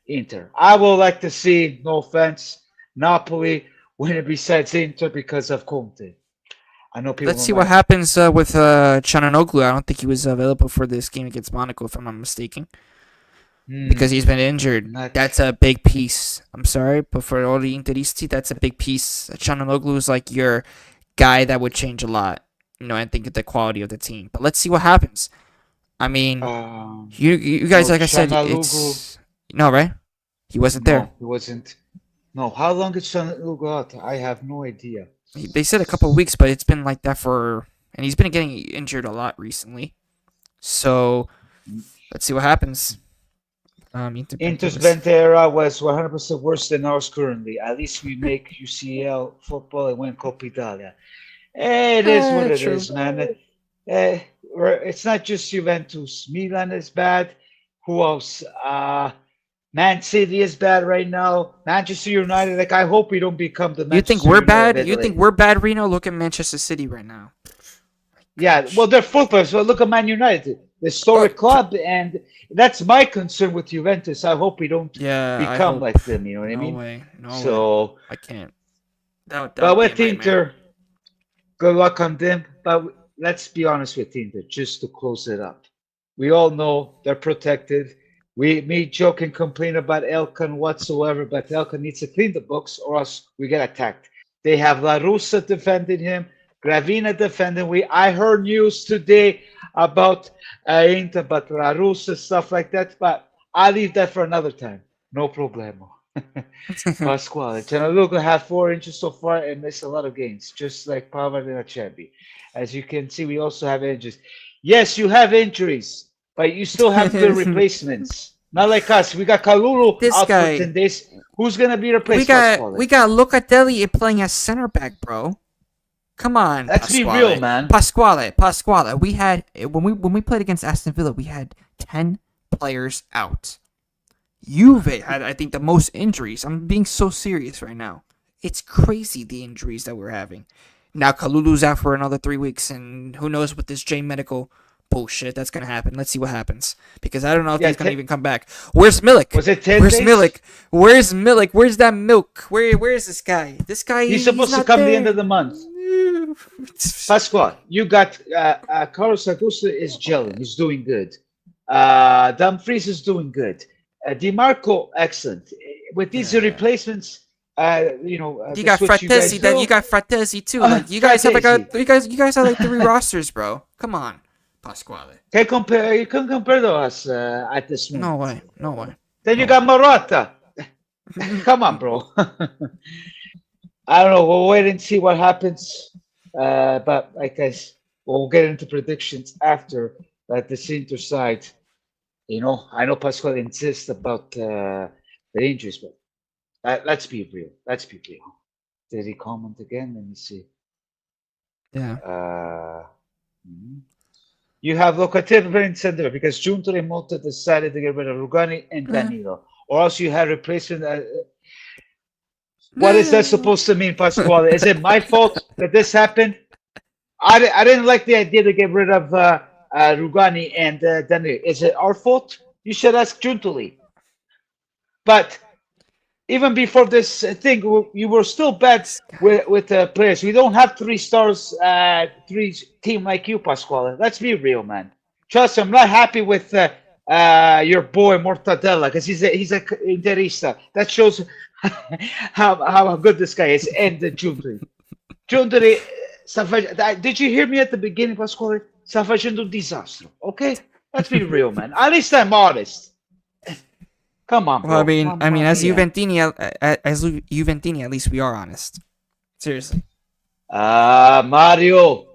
Inter. I would like to see, no offense, Napoli winning besides Inter because of Conte. I know people Let's don't see what like. happens with Chananoglu. I don't think he was available for this game against Monaco, if I'm not mistaken, Hmm, because he's been injured. not. That's a big piece. I'm sorry, but for all the Interisti, that's a big piece. Chananoglu is like your guy that would change a lot. I think the quality of the team. But let's see what happens. I mean, you guys, No, like I said, Chanalugu. right? He wasn't there. No, he wasn't. No, how long is Chanalugu out? I have no idea. They said a couple of weeks, but it's been like that and he's been getting injured a lot recently. So let's see what happens. Inter's Ventera was 100% worse than ours currently. At least we make UCL football and win Coppa Italia. It is what it True. is, man. It's not just Juventus. Milan is bad. Who else? Man City is bad right now. Manchester United. Like I hope we don't become the You think Manchester we're United of bad? You think Italy. we're bad, Reno? Look at Manchester City right now. Yeah, well, they're footballers. Well, look at Man United, the historic club, and that's my concern with Juventus. I hope we don't Yeah, I become hope. like them. You know what I No mean? way. No way. So, I can't. That but would be a with nightmare. Inter, good luck on them. But let's be honest with Inter, just to close it up. We all know they're protected. Me, Joe can complain about Elkan whatsoever, but Elkan needs to clean the books or else we get attacked. They have La Russa defending him, Gravina defending. I heard news today about Inter, but La Russa, stuff like that. But I'll leave that for another time. No problemo. Pasquale. Gianluca had 4 inches so far and missed a lot of games, just like Pavard and Acerbi. As you can see, we also have injuries. Yes, you have injuries, but you still have good replacements. Not like us. We got Kalulu This out guy- for 10 days. Who's going to be replaced, we got Locatelli playing as center back, bro. Come on, Let's be Pasquale. real, man. Pasquale. We had when we played against Aston Villa, we had 10 players out. Juve had, I think, the most injuries. I'm being so serious right now. It's crazy the injuries that we're having. Now Kalulu's out for another 3 weeks, and who knows what this J medical bullshit that's gonna happen. Let's see what happens, because I don't know if he's gonna even come back. Where's Milik? Was it 10 Where's days? Milik? Where's Milik? Where's that milk? Where is this guy? This guy. He's supposed to not come there. the end of the month. Pasquale, you got Carlos Augusto is gelling. He's doing good. Dumfries is doing good. DiMarco, excellent. With these replacements, You the got switch you guys Fratesi. You do- got Fratesi too. Like you guys have like you guys have like 3 rosters, bro. Come on, Pasquale. Can compare. You can compare to us at this moment. No way. Then you got Morata. Come on, bro. I don't know. We'll wait and see what happens. But I guess we'll get into predictions after this Inter side. I know Pasquale insists about the injuries, but let's be real. Let's be real. Did he comment again? Let me see. Yeah. You have Locatelli in center because Giunto and Motta decided to get rid of Rugani and Danilo, or else you had replacement. What is that supposed to mean, Pasquale? Is it my fault that this happened? I didn't like the idea to get rid of Rugani and Danilo. Is it our fault? You should ask Giuntoli. But even before this thing, you were still bad with players. We don't have 3 stars, 3 team like you, Pasquale. Let's be real, man. Trust me, I'm not happy with your boy Mortadella because he's a Interista. That shows how good this guy is. And Giuntoli. Did you hear me at the beginning, Pasquale? Sta facendo un disastro. Okay, let's be real, man. At least I'm honest. Come on, bro. Well, I mean, as yeah. Juventini, at least we are honest. Seriously. Mario,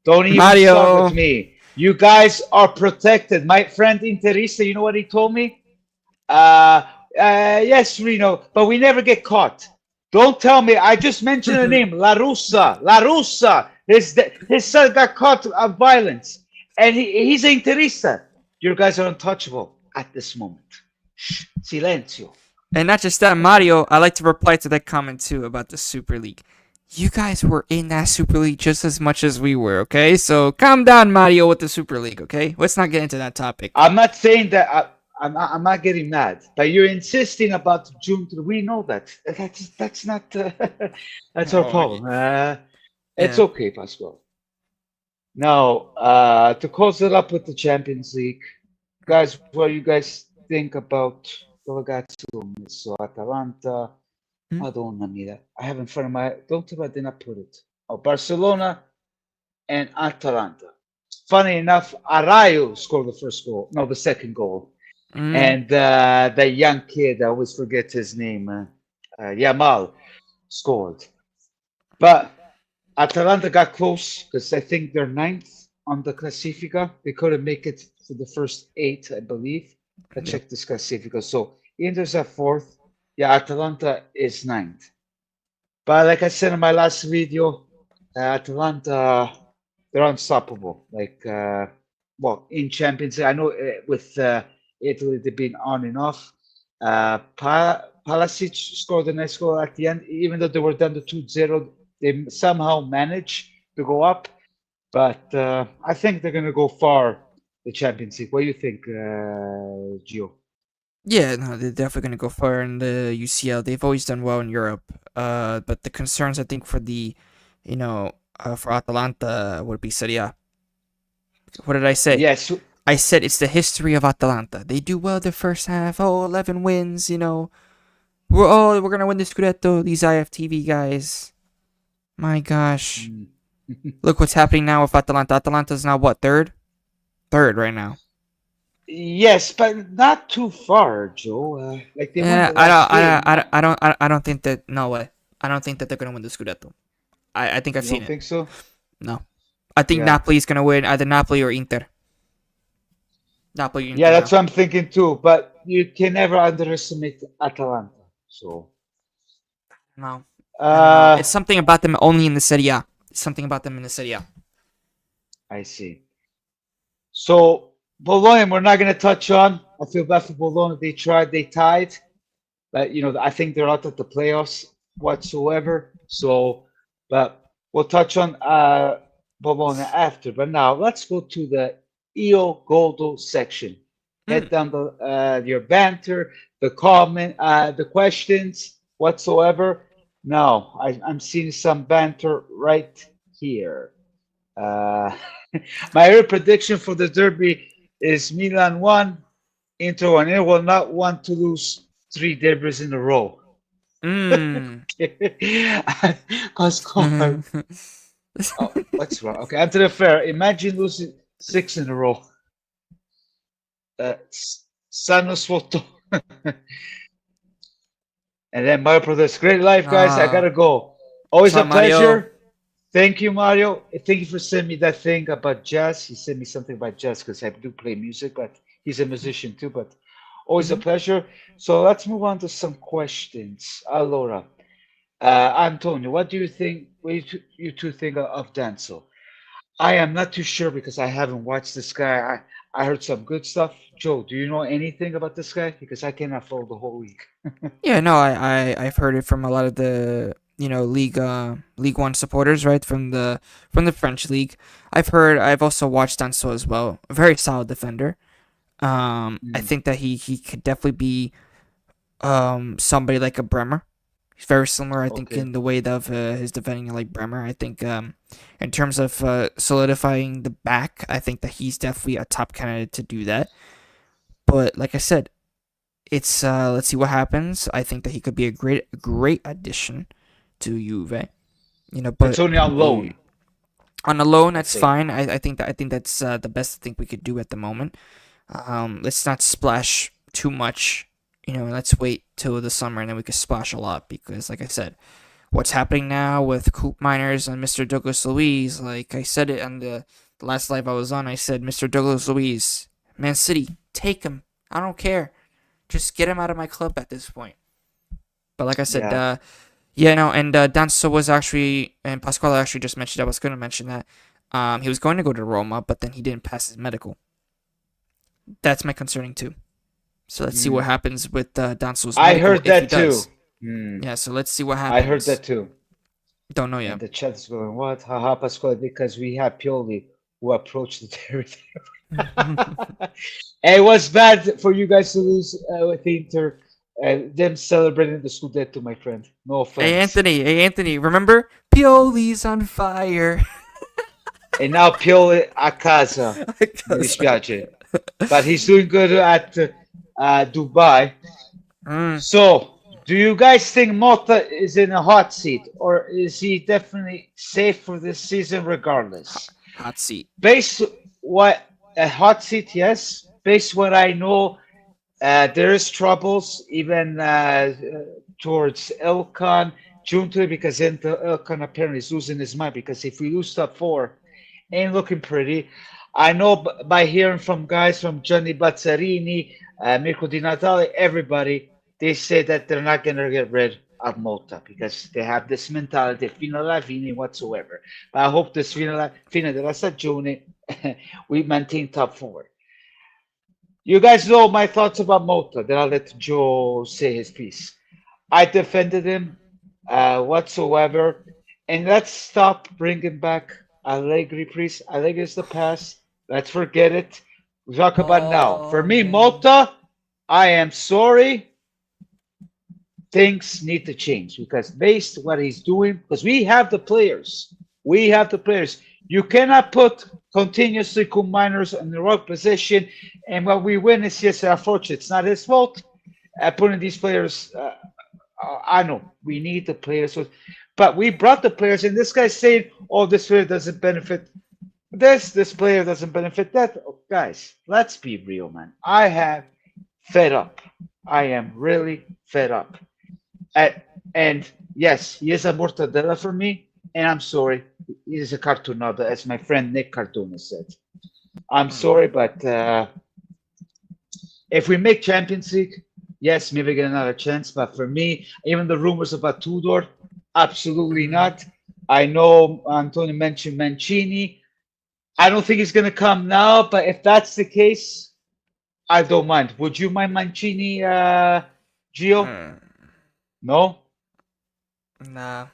don't even start with me. You guys are protected. My friend Interista, you know what he told me? Yes, Reno, but we never get caught. Don't tell me. I just mentioned the name, La Russa. His son got caught of violence, and he's an Interista. You guys are untouchable at this moment. Shh, silenzio. And not just that, Mario, I like to reply to that comment too about the Super League. You guys were in that Super League just as much as we were, okay? So calm down, Mario, with the Super League, okay? Let's not get into that topic. I'm not saying that. I'm not getting mad, but you're insisting about June. We know that. That's not. That's our problem. It's okay, Pasquale. Now, to close it up with the Champions League, guys, what do you guys think about the ragazzi who messo Atalanta? Madonna mia, I have in front of my. Don't tell me I did not put it. Oh, Barcelona and Atalanta. Funny enough, Arroyo scored the first goal. No, the second goal. And the young kid, I always forget his name, Yamal, scored. But Atalanta got close because I think they're 9th on the Classifica. They couldn't make it for the first 8, I believe. I checked this Classifica. So Inter's at 4th. Yeah, Atalanta is 9th. But like I said in my last video, Atalanta, they're unstoppable. Like, in Champions League, I know with Italy, they've been on and off. Palasic scored a nice goal at the end. Even though they were down to 2-0, they somehow managed to go up. But I think they're going to go far, the Champions League. What do you think, Gio? Yeah, no, they're definitely going to go far in the UCL. They've always done well in Europe. But the concerns, I think, for for Atalanta would be Serie A. What did I say? Yes. I said it's the history of Atalanta. They do well the first half. 11 wins, We're going to win the Scudetto, these IFTV guys. My gosh. Look what's happening now with Atalanta. Atalanta's now what, 3rd? third right now. Yes, but not too far, Joe. Like they won Yeah, the last game. I don't think that. No way. I don't think that they're gonna win the Scudetto. I think I've You seen don't it. think so? No, I think Yeah. Napoli's gonna win either Napoli or Inter. Napoli or Yeah, Inter that's now. what I'm thinking too. But you can never underestimate Atalanta. So, No, I don't know. uh, It's something about them only in the Serie A. It's something about them in the Serie A. I see. So, Bologna, we're not going to touch on. I feel bad for Bologna. They tried, they tied, but I think they're out of the playoffs whatsoever. So, but we'll touch on Bologna after. But now let's go to the Io Goldo section. Mm. Head down your banter, the comment, the questions whatsoever. Now I'm seeing some banter right here. Uh, my early prediction for the derby is Milan 1, Inter 1. Inter will not want to lose three derbies in a row. Mm. Pascal, oh, what's wrong? Okay, after the fair, imagine losing six in a row. Sano Sotto. And then Mario Brothers, great life, guys. I Ah, gotta go. Always a ciao Mario. pleasure. Thank you, Mario. Thank you for sending me that thing about jazz. He sent me something about jazz because I do play music, but he's a musician too. But always a Hmm. pleasure. So let's move on to some questions. Allora, Antonio, what do you think? What you two think of Danzo? I am not too sure because I haven't watched this guy. I heard some good stuff. Joe, do you know anything about this guy? Because I cannot follow the whole league. Yeah, no, I've heard it from a lot of the League One supporters, right, from the French league. I've also watched Danso as well. A very solid defender. I Mm, think that he could definitely be somebody like a Bremer. He's very similar, I think, okay. in the way of his defending like Bremer. I think in terms of solidifying the back, I think that he's definitely a top candidate to do that. But like I said, it's let's see what happens. I think that he could be a great addition to Juve. It's But only on uh, loan, on a loan, let's that's say. fine. I think that's the best thing we could do at the moment. Let's not splash too much. Let's wait till the summer and then we can splash a lot because, like I said, what's happening now with Coop Miners and Mr. Douglas Luiz, like I said it on the last live I was on, I said, Mr. Douglas Luiz, Man City, take him. I don't care. Just get him out of my club at this point. But like I said, Yeah. yeah, no, and Danso was actually, and Pasquale actually just mentioned, I was going to mention that. He was going to go to Roma, but then he didn't pass his medical. That's my concerning too. So let's see what Mm. happens with Danso's I medical heard if he that too. does. Mm. Yeah, so let's see what I heard happens. that too. Don't know And yet. the chat is going, what? Haha, Pasquale, because we have Pioli who approached the territory. It was bad for you guys to lose with Inter. Them celebrating the Scudetto, my friend. No offense. Hey Anthony, remember? Pioli's on fire. E now Pioli a casa. Mi Because, dispiace. But he's doing good at Dubai. mm, So, do you guys think Mota is in a hot seat, or is he definitely safe for this season regardless? hot seat. Based what a hot seat, yes. Based what I know, there is troubles even towards Elkan Junta because Elkan apparently is losing his mind because if we lose top four, ain't looking pretty. I know by hearing from guys from Gianni Bazzarini, Mirko Di Natale, everybody, they say that they're not going to get rid of Mota because they have this mentality, fino alla fine whatsoever. But I hope this fine della stagione we maintain top four. You guys know my thoughts about Mota. Then I'll let Joe say his piece. I defended him whatsoever. And let's stop bringing back Allegri, please. Allegri is the past. Let's forget it. We talk about now. For Oh me, man. Mota, I am sorry. Things need to change because based what he's doing, because we have the players. We have the players. You cannot put continuously miners in the wrong position. And what we win is yes, unfortunate. It's not his fault. Putting these players I know we need the players, but we brought the players, and this guy's saying, "Oh, this player doesn't benefit." This player doesn't benefit that. Oh, guys, let's be real, man. I have fed up. I am really fed up. And yes, he is a mortadella for me. And I'm sorry, he is a cartoonada, as my friend Nick Cardona said. I'm sorry, Mhm. but if we make Champions League, yes, maybe get another chance. But for me, even the rumors about Tudor, absolutely Mhm. not. I know Antonio mentioned Mancini. I don't think he's going to come now, but if that's the case, I don't mind. Would you mind Mancini, Gio? Mm, No? nah.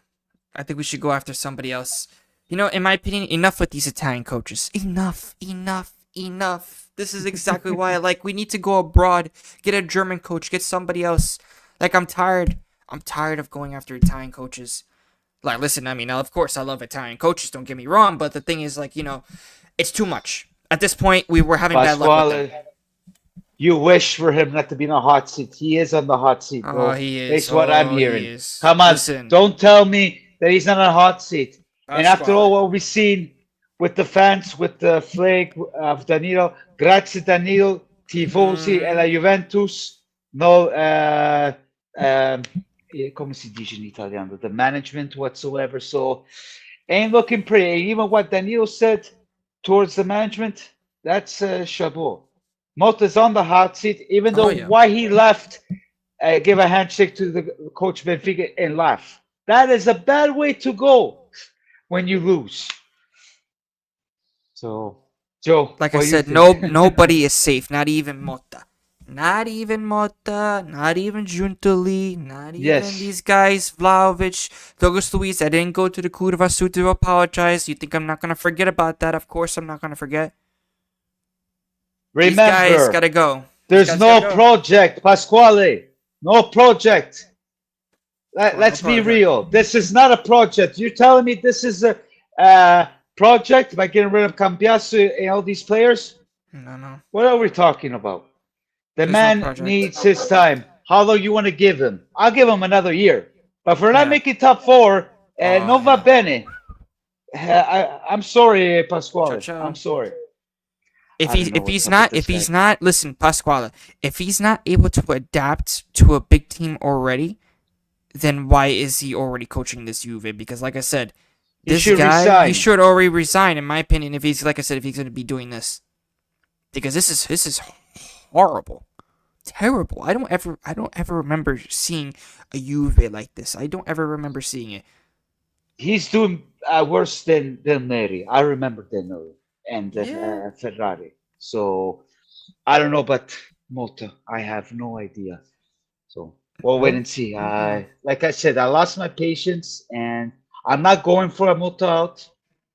I think we should go after somebody else. You know, in my opinion, enough with these Italian coaches. Enough, enough, enough. This is exactly why I like we need to go abroad, get a German coach, get somebody else. Like I'm tired. I'm tired of going after Italian coaches. Like listen, I mean, now of course I love Italian coaches, don't get me wrong, but the thing is like, it's too much. At this point, we were having bad luck with them. Pasquale, you wish for him not to be in a hot seat. He is on the hot seat, Oh, bro. he is. Based what I'm Oh, he hearing. is. Come on, Listen, don't tell me that he's not on a hot seat. And after Pasquale. all what we've seen with the fans, with the flag of Danilo, grazie Danilo, tifosi e Mm-hmm. la Juventus, no, come si dice in Italiano, the management whatsoever. So ain't looking pretty. Even what Danilo said towards the management, that's chapeau. Motta's on the hot seat, even Oh though yeah. why he left, give a handshake to the coach Benfica and laugh. That is a bad way to go when you lose. So, Joe, Like I what do you said, think? nobody is safe. Not even Motta. Not even Motta. Not even Giuntoli. Not even Yes. these guys. Vlahovic, Douglas Luiz. I didn't go to the Curva Sud to apologize. You think I'm not gonna forget about that? Of course I'm not gonna forget. These guys Remember, gotta go. These there's guys gotta no go. project, Pasquale. No project. Oh, no Let's be project. real. This is not a project. You're telling me this is a uh, project by getting rid of Cambiasso and all these players? No, no. What are we talking about? The There's no man project. needs his time. How long you want to give him? I'll give him another year. But if we're not Yeah. making top four, Oh non va yeah. bene. I'm sorry, Ciao Pasquale. I'm ciao. sorry. If I he's don't know if what's he's up with not this guy. listen, Pasquale, if he's not able to adapt to a big team already, then why is he already coaching this Juve? Because like I said, He this should guy he resign. should already resign in my opinion if he's like I said if he's going to be doing this. Because this is horrible. Terrible. I don't ever remember seeing a Juve like this. I don't ever remember seeing it. He's doing worse than Neri. I remember Del Neri and Yeah. Ferrari. So I don't know, but Mota, I have no idea. So we'll wait Well, and see. mm, Like I said, I lost my patience, and I'm not going for a Mota out.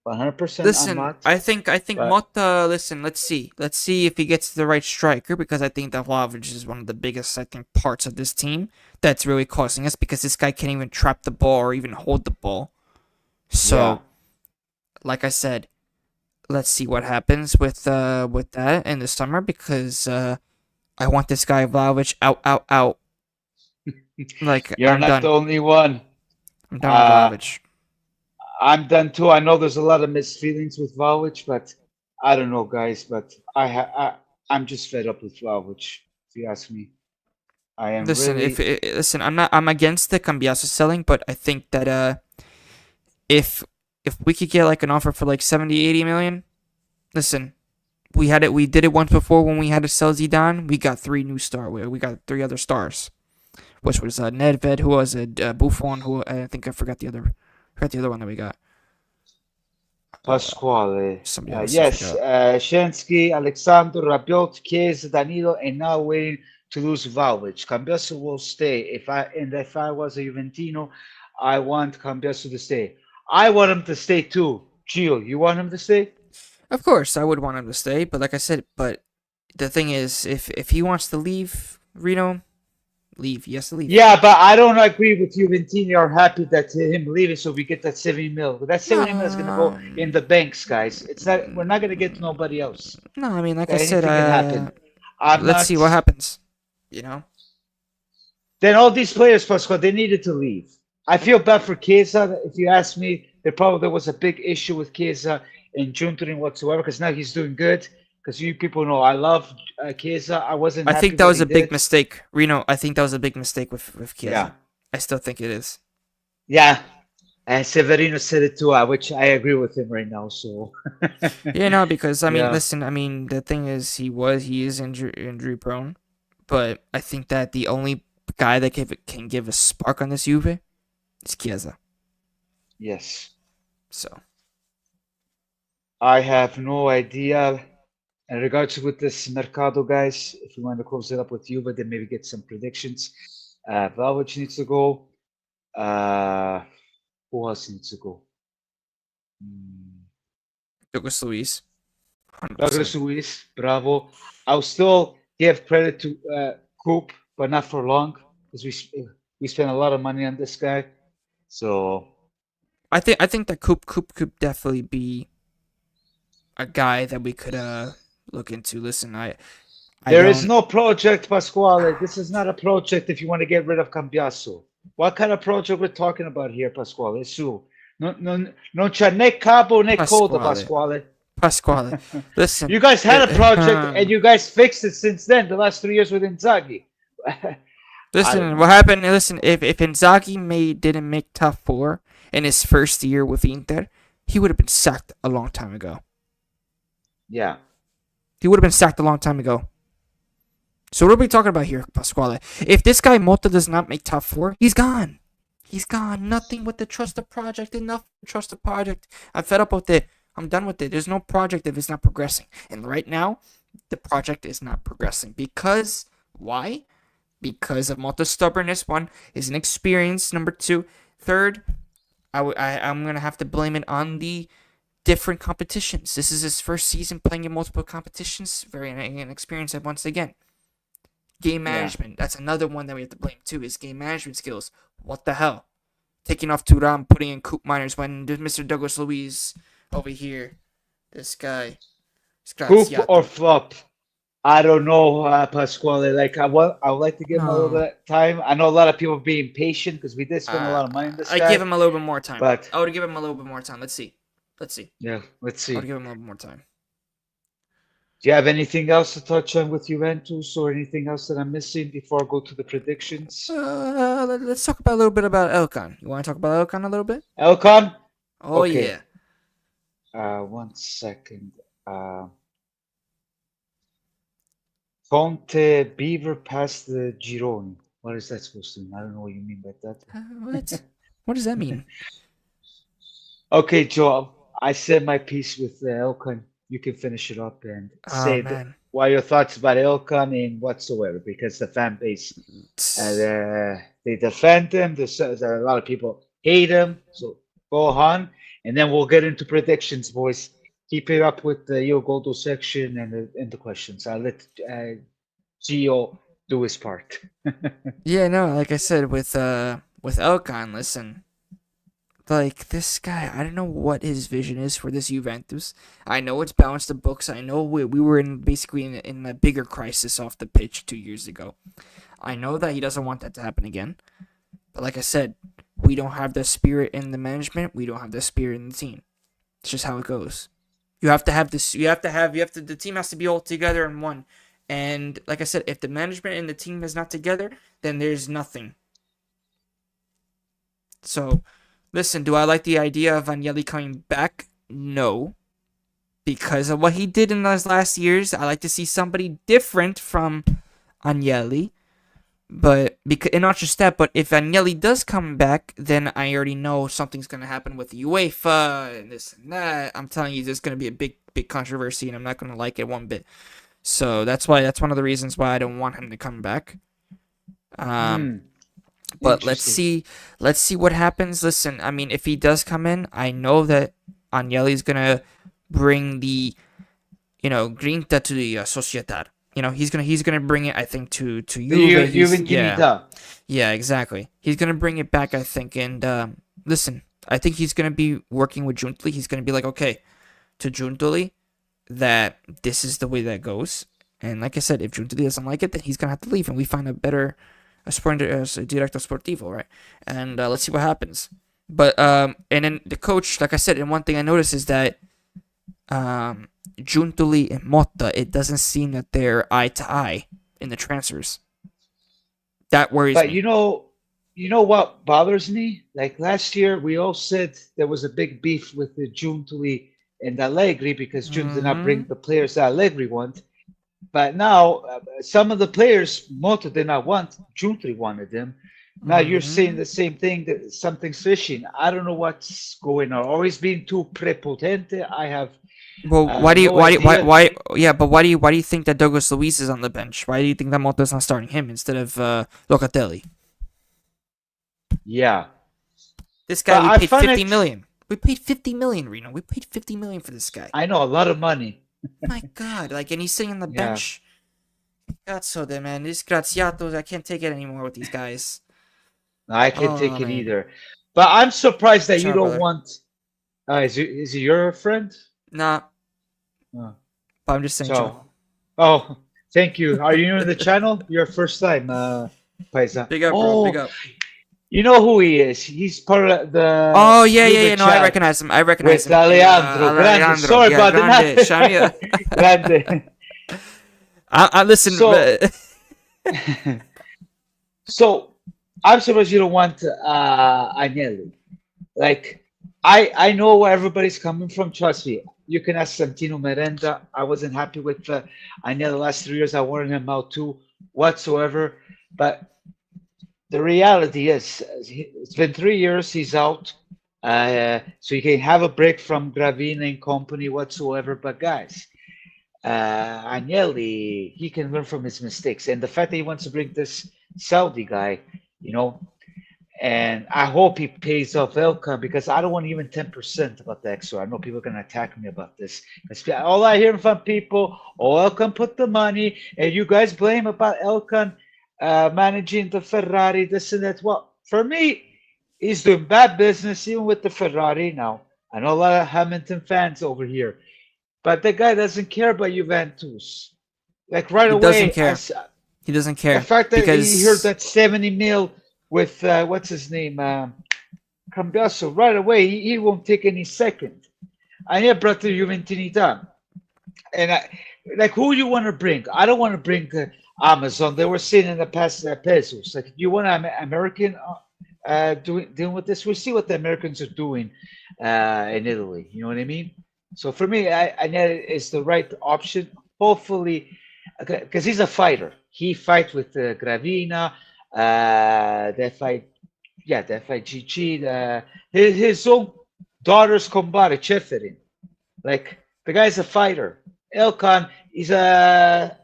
100%, I'm listen, not. I think But Motta. Listen, let's see. Let's see if he gets the right striker because I think that Vlahovic is one of the biggest I think parts of this team that's really causing us because this guy can't even trap the ball or even hold the ball. yeah, So, like I said, let's see what happens with that in the summer because I want this guy Vlahovic out, out, out. Like you're I'm not the done. only one. I'm done with Uh, Vlahovic. I'm done too. I know there's a lot of mixed feelings with Vlahovic, but I don't know, guys. But I'm just fed up with Vlahovic. If you ask me, I am Listen, if really. listen, I'm against the Cambiasso selling, but I think that if if we could get like an offer for like 70, 80 million, listen, we did it once before when we had to sell Zidane. We got we got three other stars, which was Nedved, who was a Buffon, who I think forgot the other one that we got. Uh, Pasquale. somebody else I Yes, forgot. Shensky, Alexander, Rabiot, Chiesa, Danilo, and now waiting to lose Vlahovic. Cambiasso will stay. If I was a Juventino, I want Cambiasso to stay. I want him to stay too. Gio, you want him to stay? Of course, I would want him to stay, but like I said, but the thing is, if he wants to leave, Reno, leave. He has to leave. Yeah, but I don't agree with Juventini are happy that him leaving, so we get that 70 mil. But that 70 mil is gonna go No, in the banks, guys. It's not. We're not gonna get nobody else. no. I mean, like I Okay, said, anything can happen. I'm let's not. see what happens. You know. Then all these players, Pascal, they needed to leave. I feel bad for Chiesa. If you ask me, there was a big issue with Chiesa in June whatsoever because now he's doing good. Because you people know I love Chiesa. I wasn't I happy think that what was he a big did. mistake, Reno. I think that was a big mistake with Yeah, Chiesa. I still think it is. yeah. And Severino said it too, which I agree with him right now. So Yeah, no, because I mean, yeah, listen, I mean, the thing is, he is injury prone, but I think that the only guy that can give a spark on this Juve is Chiesa. yes. So I have no idea. In regards with this Mercado, guys, if you want to close it up with you, but then maybe get some predictions. Vlahovic needs to go. Uh, who else needs to go? Mm, Douglas Luiz, 100%. Douglas Luiz, bravo. I'll still give credit to Coop, but not for long because we spent a lot of money on this guy. So I think that Coop could definitely be a guy that we could look into. Listen, I there is don't. no project, Pasquale. This is not a project if you want to get rid of Cambiasso. What kind of project we're talking about here, Pasquale? Su. Non c'è né capo né coda, Pasquale. Pasquale. Pasquale. Listen. You guys had a project and you guys fixed it since then, the last 3 years with Inzaghi. I don't Listen, what know. happened? Listen, if Inzaghi didn't make top four in his first year with Inter, he would have been sacked a long time ago. Yeah. He would have been sacked a long time ago. So what are we talking about here, Pasquale? If this guy Mota does not make top four, he's gone. He's gone. Nothing with the trust the project. Enough trust the project. I'm fed up with it. I'm done with it. There's no project if it's not progressing. And right now, the project is not progressing. Because why? Because of Mota's stubbornness. One, his inexperience. Number two, third, I'm gonna have to blame it on the different competitions. This is his first season playing in multiple competitions. Very inexperienced once again. Game Yeah. management. That's another one that we have to blame too. His game management skills. What the hell? Taking off Turam, putting in Coop Miners when Mr. Douglas Luiz over here. This guy. Hoop or Scraziato. flop? I don't know, Pasquale. Like I would like to give him a little No. bit of time. I know a lot of people being patient because we did spend a lot of money on this I give guy. him a little bit more time. But I would give him a little bit more time. Let's see. Let's see. yeah, let's I would see. give him a little bit more time. Do you have anything else to touch on with Juventus or anything else that I'm missing before I go to the predictions? Let's talk about a little bit about Elkan. You want to talk about Elkan a little bit? Elcon? Oh Okay. yeah. 1 second. Conte Beaver past the Gironi. What is that supposed to mean? I don't know what you mean by that. What? What does that mean? Okay, Joe, I said my piece with Elkan. You can finish it up and Oh say man. what your thoughts about Elkan and whatsoever, because the fan base, they defend him. There's a lot of people hate him. So go on, and then we'll get into predictions, boys. Keep it up with the Yo Goldo section and the questions. I'll let Gio do his part. Yeah, no, like I said with Elkan, listen. Like this guy, I don't know what his vision is for this Juventus. I know it's balanced the books. I know we were in basically in a bigger crisis off the pitch 2 years ago. I know that he doesn't want that to happen again. But like I said, we don't have the spirit in the management. We don't have the spirit in the team. It's just how it goes. You have to have this. The team has to be all together in one. And like I said, if the management and the team is not together, then there's nothing. So, listen, do I like the idea of Agnelli coming back? No. Because of what he did in those last years, I like to see somebody different from Agnelli. But and not just that, but if Agnelli does come back, then I already know something's gonna happen with UEFA and this and that. I'm telling you, there's gonna be a big controversy, and I'm not gonna like it one bit. So that's one of the reasons why I don't want him to come back. But let's Interesting. see what happens. Listen, I mean, if he does come in, I know that Agnelli's gonna bring the grinta to the Sociedad. He's gonna bring it. I think to Juve. Yeah, exactly. He's gonna bring it back. I think. And listen, I think he's gonna be working with Giuntoli. He's gonna be like, okay, to Giuntoli, that this is the way that goes. And like I said, if Giuntoli doesn't like it, then he's gonna have to leave, and we find a director sportivo, right? And let's see what happens. But and then the coach, like I said, and one thing I noticed is that Giuntoli and Motta, it doesn't seem that they're eye to eye in the transfers. That worries But me. you know what bothers me? Like last year, we all said there was a big beef with the Giuntoli and Allegri because Jun did not Mm-hmm. bring the players that Allegri want. But now, some of the players, Moto did not want. Giuntoli wanted them. Now you're saying Mm-hmm. the same thing that something's fishing. I don't know what's going on. Always being too prepotente. I have Well, no idea. yeah, but why do you think that Douglas Luiz is on the bench? Why do you think that Motta's not starting him instead of Locatelli? Yeah, This guy, but we I paid find 50 it. million. We paid 50 million, Reno. We paid 50 million for this guy. I know a lot of money. My God, like, and he's sitting on the Yeah, bench. God, so then, man, these Graziatos, I can't take it anymore with these guys. I can't Oh take it man, either. But I'm surprised that you ciao, don't brother. want. Is he your friend? Nah, Oh, but I'm just saying ciao. so, oh, thank you. Are you new in the channel? Your first time, Paisa. Big up, bro. Big Oh, up. you know who he is. He's part of the Oh yeah, yeah, yeah. Juve No, I chat recognize him. I recognize with him. Alejandro. Grande. Alejandro. Sorry Yeah, about grande. that. Shamia. Grande. I listen. So, so I'm surprised you don't want Agnelli. Like, I know where everybody's coming from. Trust me. You can ask Santino Merenda. I wasn't happy with Agnelli the last 3 years. I wanted him out too, whatsoever. But the reality is, it's been 3 years. He's out. So you can have a break from Gravina and company whatsoever. But guys, Agnelli, he can learn from his mistakes. And the fact that he wants to bring this Saudi guy, you know, and I hope he pays off Elka because I don't want even 10% about the extra. I know people are going to attack me about this. Because all I hear from people, oh, Elkan put the money, and you guys blame about Elkan managing the Ferrari, this and that. Well, for me, he's doing bad business even with the Ferrari now. I know a lot of Hamilton fans over here, but the guy doesn't care about Juventus. Like right He doesn't away, care. He doesn't the care fact that he heard because that 70 mil with what's his name, Cambiasso, right away, he won't take any second. I have brought the Juventinità. And like, who you want to bring? I don't want to bring Amazon. They were saying in the past pesos. Like, you want an American dealing with this? We see what the Americans are doing in Italy. You know what I mean? So for me, I know it's the right option. Hopefully, because he's a fighter. He fights with Gravina. They fight, yeah, they fight GG. His own daughter's combat, Cheferin. Like, the guy's a fighter. Elkan is a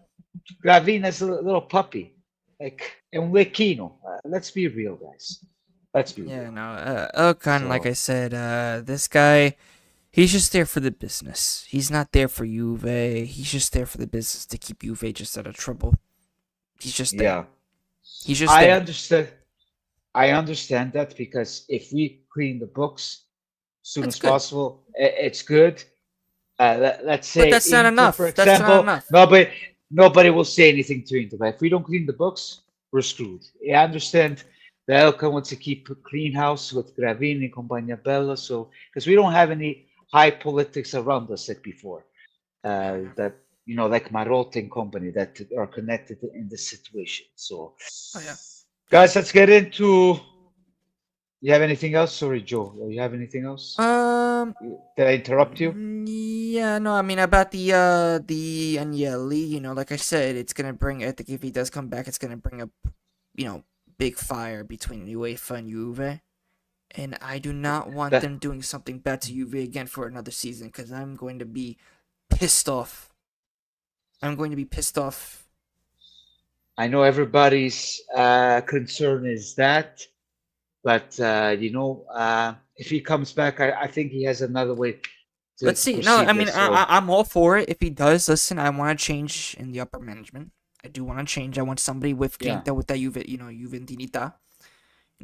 Gravina's a little puppy, like un lecchino. Let's be real, guys. Let's be yeah, real. no, Elkan, like I So said, this guy, he's just there for the business. He's not there for Juve. He's just there for the business to keep Juve just out of trouble. He's just there. yeah, He's just I there. understand. I understand that because if we clean the books soon That's as good. possible, it's good. Let's But say that's not Inter, for enough. That's not example, enough. nobody will say anything to Inter. But if we don't clean the books, we're screwed. I understand that Elka wants to keep a clean house with Gravini and Compagnia Bella, so because we don't have any high politics around us like before, Yeah, yeah. that like Marotta and company that are connected in this situation. So, Oh yeah. guys, let's get into. You have anything else? Sorry, Joe. You have anything else? Um. Did I interrupt you? Yeah. No. I mean about the Agnelli. Like I said, it's gonna bring. I think if he does come back, it's gonna bring up, big fire between UEFA and Juve. And I do not want That them doing something bad to Juve again for another season because I'm going to be pissed off. I'm going to be pissed off. I know everybody's concern is that, but if he comes back, I think he has another way to Let's see. No, proceed I mean this. So I'm all for it. If he does, listen, I want to change in the upper management. I do want to change. I want somebody with yeah, Grinta with that Juve, Juventinita.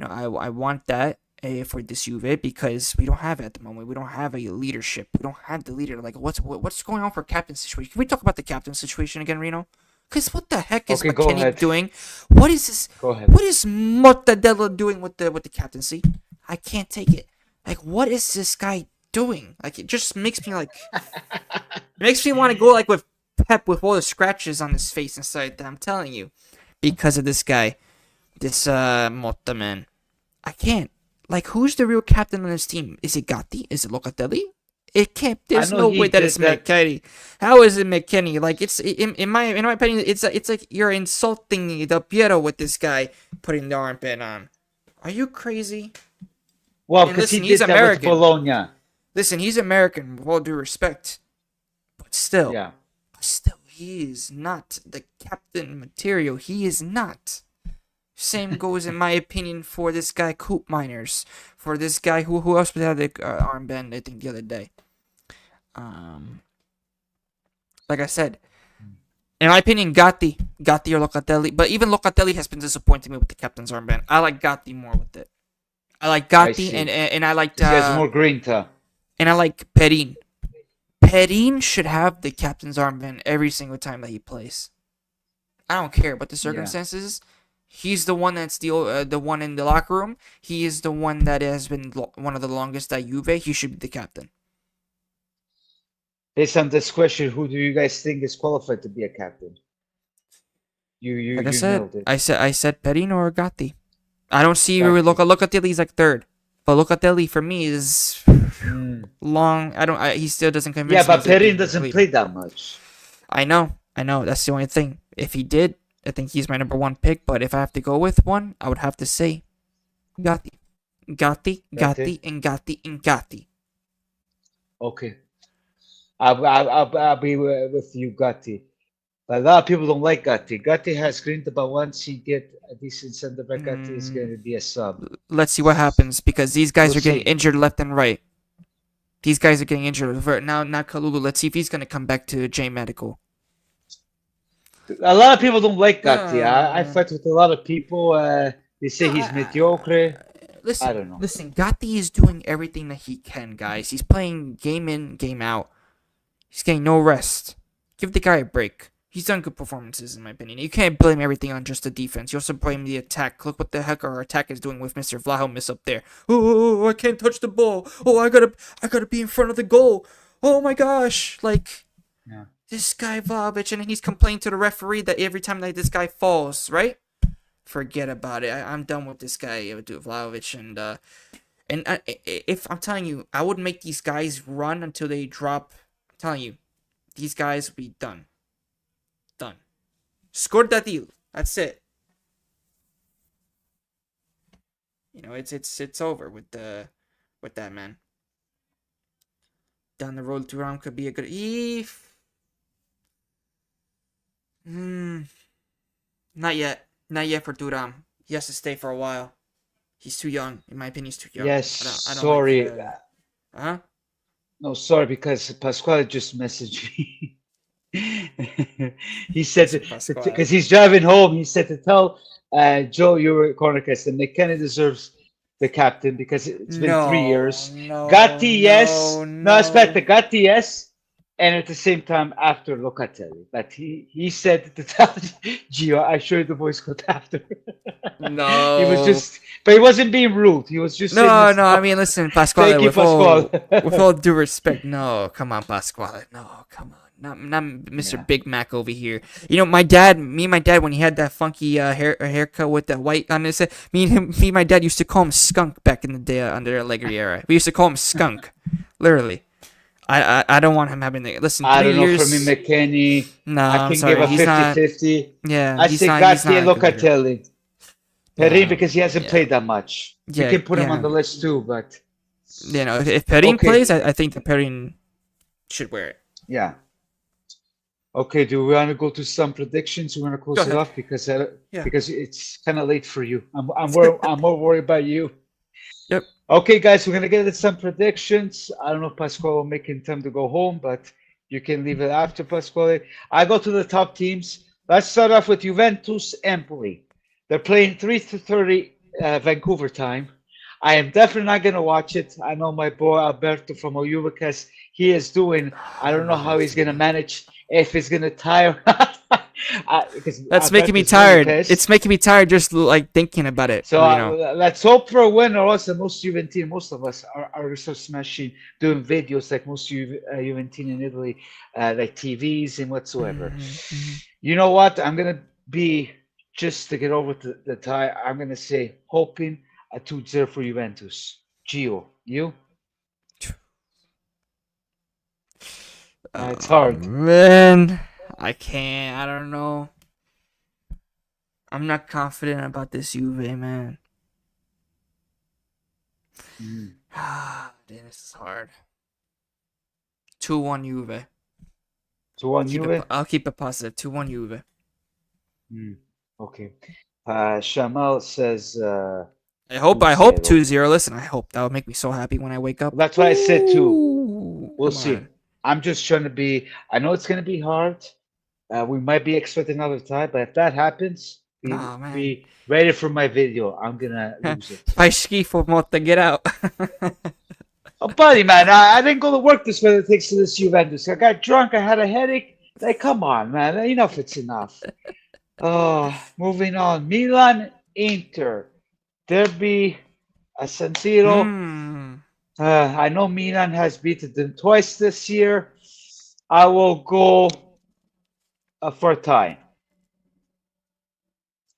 I want that for this Juve because we don't have it at the moment. We don't have a leadership. We don't have the leader. Like what's going on for captain situation? Can we talk about the captain situation again, Reno? Because what the heck is okay, go McKinney ahead, doing? What is this? go ahead. What is Mortadella doing with the captaincy? I can't take it. Like, what is this guy doing? Like, it just makes me like, it makes me want to go like with Pep with all the scratches on his face and stuff like that. I'm telling you, because of this guy, this Motta man. I can't. Like, who's the real captain on this team? Is it Gatti? Is it Locatelli? It can't. There's no way that it's McKennie. How is it McKennie? Like, it's in my opinion, it's like you're insulting the Piero with this guy putting the armband on. Are you crazy? Well, because he did that with Bologna. Listen, he's American, with all due respect, but still, yeah, he is not the captain material. He is not. Same goes, in my opinion, for this guy Coop Miners, for this guy who else had the armband, I think, the other day. Like I said, in my opinion, Gatti or Locatelli, but even Locatelli has been disappointing me with the captain's armband. I like Gatti more with it. I like Gatti and I liked. He has more grinta. And I like Perin. Perin should have the captain's armband every single time that he plays. I don't care about the circumstances. Yeah. He's the one that's the one in the locker room. He is the one that has been one of the longest at Juve. He should be the captain. Based on this question, who do you guys think is qualified to be a captain? Like I said Perin or Gatti. I don't see Locatelli's like third, but Locatelli for me is long. He still doesn't convince me. Yeah, but Perin doesn't play that much. I know. That's the only thing. If he did, I think he's my number one pick. But if I have to go with one, I would have to say Gatti. Gatti. Okay. I'll be with you, Gatti. But a lot of people don't like Gatti. Gatti has grinta, but once he get a decent center back, Gatti is going to be a sub. Let's see what happens, because these guys are getting injured left and right. These guys are getting injured. Now Kalulu, let's see if he's going to come back to J Medical. A lot of people don't like Gatti. I fight with a lot of people. They say he's mediocre. Listen, I don't know. Listen, Gatti is doing everything that he can, guys. He's playing game in, game out. He's getting no rest. Give the guy a break. He's done good performances, in my opinion. You can't blame everything on just the defense. You also blame the attack. Look what the heck our attack is doing with Mr. Vlahomis up there. Oh, I can't touch the ball. Oh, I gotta be in front of the goal. Oh my gosh, like this guy Vlahovic, and he's complaining to the referee that every time that this guy falls, right? Forget about it. I'm done with this guy, Vlahovic, and if I'm telling you, I would make these guys run until they drop. I'm telling you, these guys will be done. Done. Scored that deal. That's it. You know, it's over with that man. Down the road to Ram could be a good Not yet. Not yet for Thuram. He has to stay for a while. He's too young. In my opinion, he's too young. Yes, I don't sorry. Huh? No, sorry, because Pasquale just messaged me. He said, because he's driving home, he said to tell Joe, your cornercast, that McKennie deserves the captain because it's been 3 years. Gatti, yes. No, aspetta, Gatti, yes. And at the same time, after Locatelli. But he said to tell Gio, I show you the voice code after. No. He was just, but he wasn't being rude. He was just no. I mean, listen, Pasquale. Thank you, Pasquale. With all due respect, no, come on, Pasquale. No, come on. Not Mr. Big Mac over here. You know, me and my dad, when he had that funky haircut with that white on his head, me and my dad used to call him Skunk back in the day under Allegri era. We used to call him Skunk, literally. I don't want him having the listen. I don't know. For me, McKennie. No, I can give a 50-50. Yeah, I say Gatti and Locatelli. Perin because he hasn't played that much. You can put him on the list too, but you know, if Perin plays, I think that Perin should wear it. Yeah. Okay, do we want to go to some predictions? We want to close it off because it's kind of late for you. I'm more worried about you. Yep. Okay, guys, we're gonna get into some predictions. I don't know if Pasquale will make it time to go home, but you can leave it after Pasquale. I go to the top teams. Let's start off with Juventus Empoli. They're playing 3:30 Vancouver time. I am definitely not gonna watch it. I know my boy Alberto from Oyuva, because he is doing. I don't know how he's gonna manage. If he's gonna tie or not. Because That's making me Alberto's really tired. pissed. It's making me tired just like thinking about it. So Reno. let's hope for a win, or else most Juventine, most of us are so smashing doing videos like most Juventine in Italy, like TVs and whatsoever. Mhm, mhm. You know what? I'm gonna be just to get over the tie. I'm gonna say hoping a 2-0 for Juventus. Gio, you? It's hard. Man, I can't. I don't know. I'm not confident about this Juve, man. Mm. Damn, this is hard. 2-1 Juve. 2-1 Juve? I'll keep it positive. 2-1 Juve. Mm. Okay. Shamal says I hope 2-0. 2-0. Listen, I hope that would make me so happy when I wake up. That's what I said too. Ooh, We'll come see. on. I'm just trying to be. I know it's going to be hard. We might be expecting another tie, but if that happens, Nah, man. be ready for my video. I'm gonna lose it. Faz schifo, Motta, get out. Oh, buddy, man, I didn't go to work this way. It takes to this Juventus. I got drunk. I had a headache. Like, come on, man. Enough. It's enough. Oh, moving on. Milan, Inter, Derby, a San Siro. Hmm. I know Milan has beaten them twice this year. I will go for a tie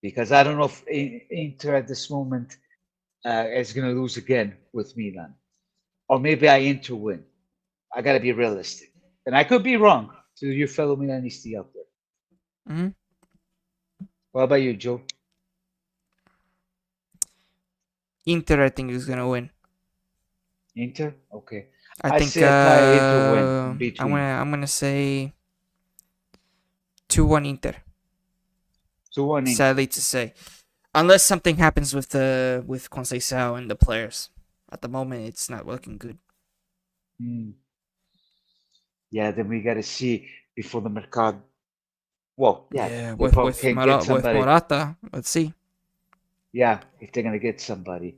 because I don't know if Inter at this moment is going to lose again with Milan, or maybe I Inter win. I got to be realistic, and I could be wrong. To your fellow Milanisti out there, Hmm. what about you, Joe? Inter, I think, is gonna win. Inter, okay. I I think say a tie Inter win in between. I'm gonna say 2-1 Inter. 2-1 Inter. Sadly to say, unless something happens with Conceição and the players. At the moment, it's not looking good. Hmm. Yeah, then we got to see before the Mercado. Well, yeah, Yeah, they probably can get With somebody. Morata, let's see. Yeah, if they're gonna get somebody.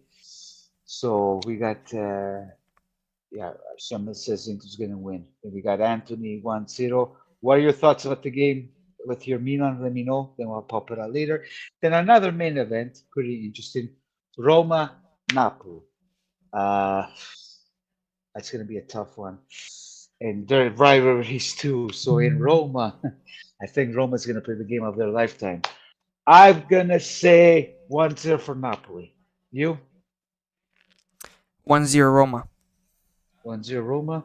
So we got yeah, someone says Inter's gonna win. Then we got Anthony 1-0. What are your thoughts about the game with your Milan? Let me know. Then I'll pop it out later. Then another main event, pretty interesting. Roma Napoli. Uh that's gonna be a tough one. And their rivalries too. So in Roma, I think Roma's gonna play the game of their lifetime. I'm gonna say 1-0 for Napoli. You? 1-0 Roma. 1-0 Roma.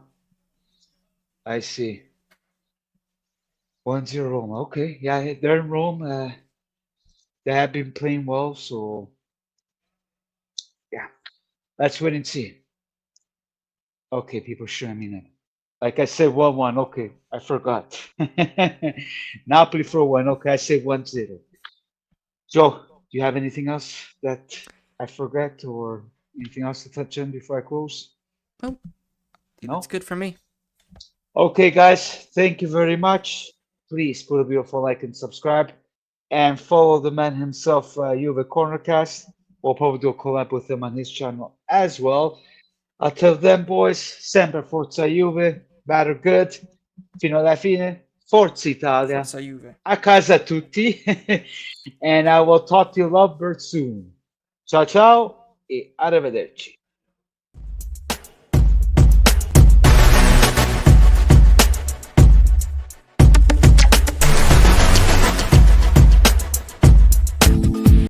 I see. 1-0 Roma. Okay. Yeah, they're in Rome. They have been playing well, so yeah. Let's wait and see. Okay, people showing me now. Like I said, 1-1. Okay, I forgot. Napoli for 1. Okay, I say 1-0. Joe, do you have anything else that I forgot or anything else to touch on before I close? Nope. No? That's good for me. Okay, guys, thank you very much. Please put a beautiful like and subscribe, and follow the man himself, Juve Cornercast. We'll probably do a collab with him on his channel as well. Until then, boys, sempre Forza Juve, better good, fino alla fine, Forza Italia, Forza Juve. a casa tutti, and I will talk to you lovebirds soon. Ciao ciao e arrivederci.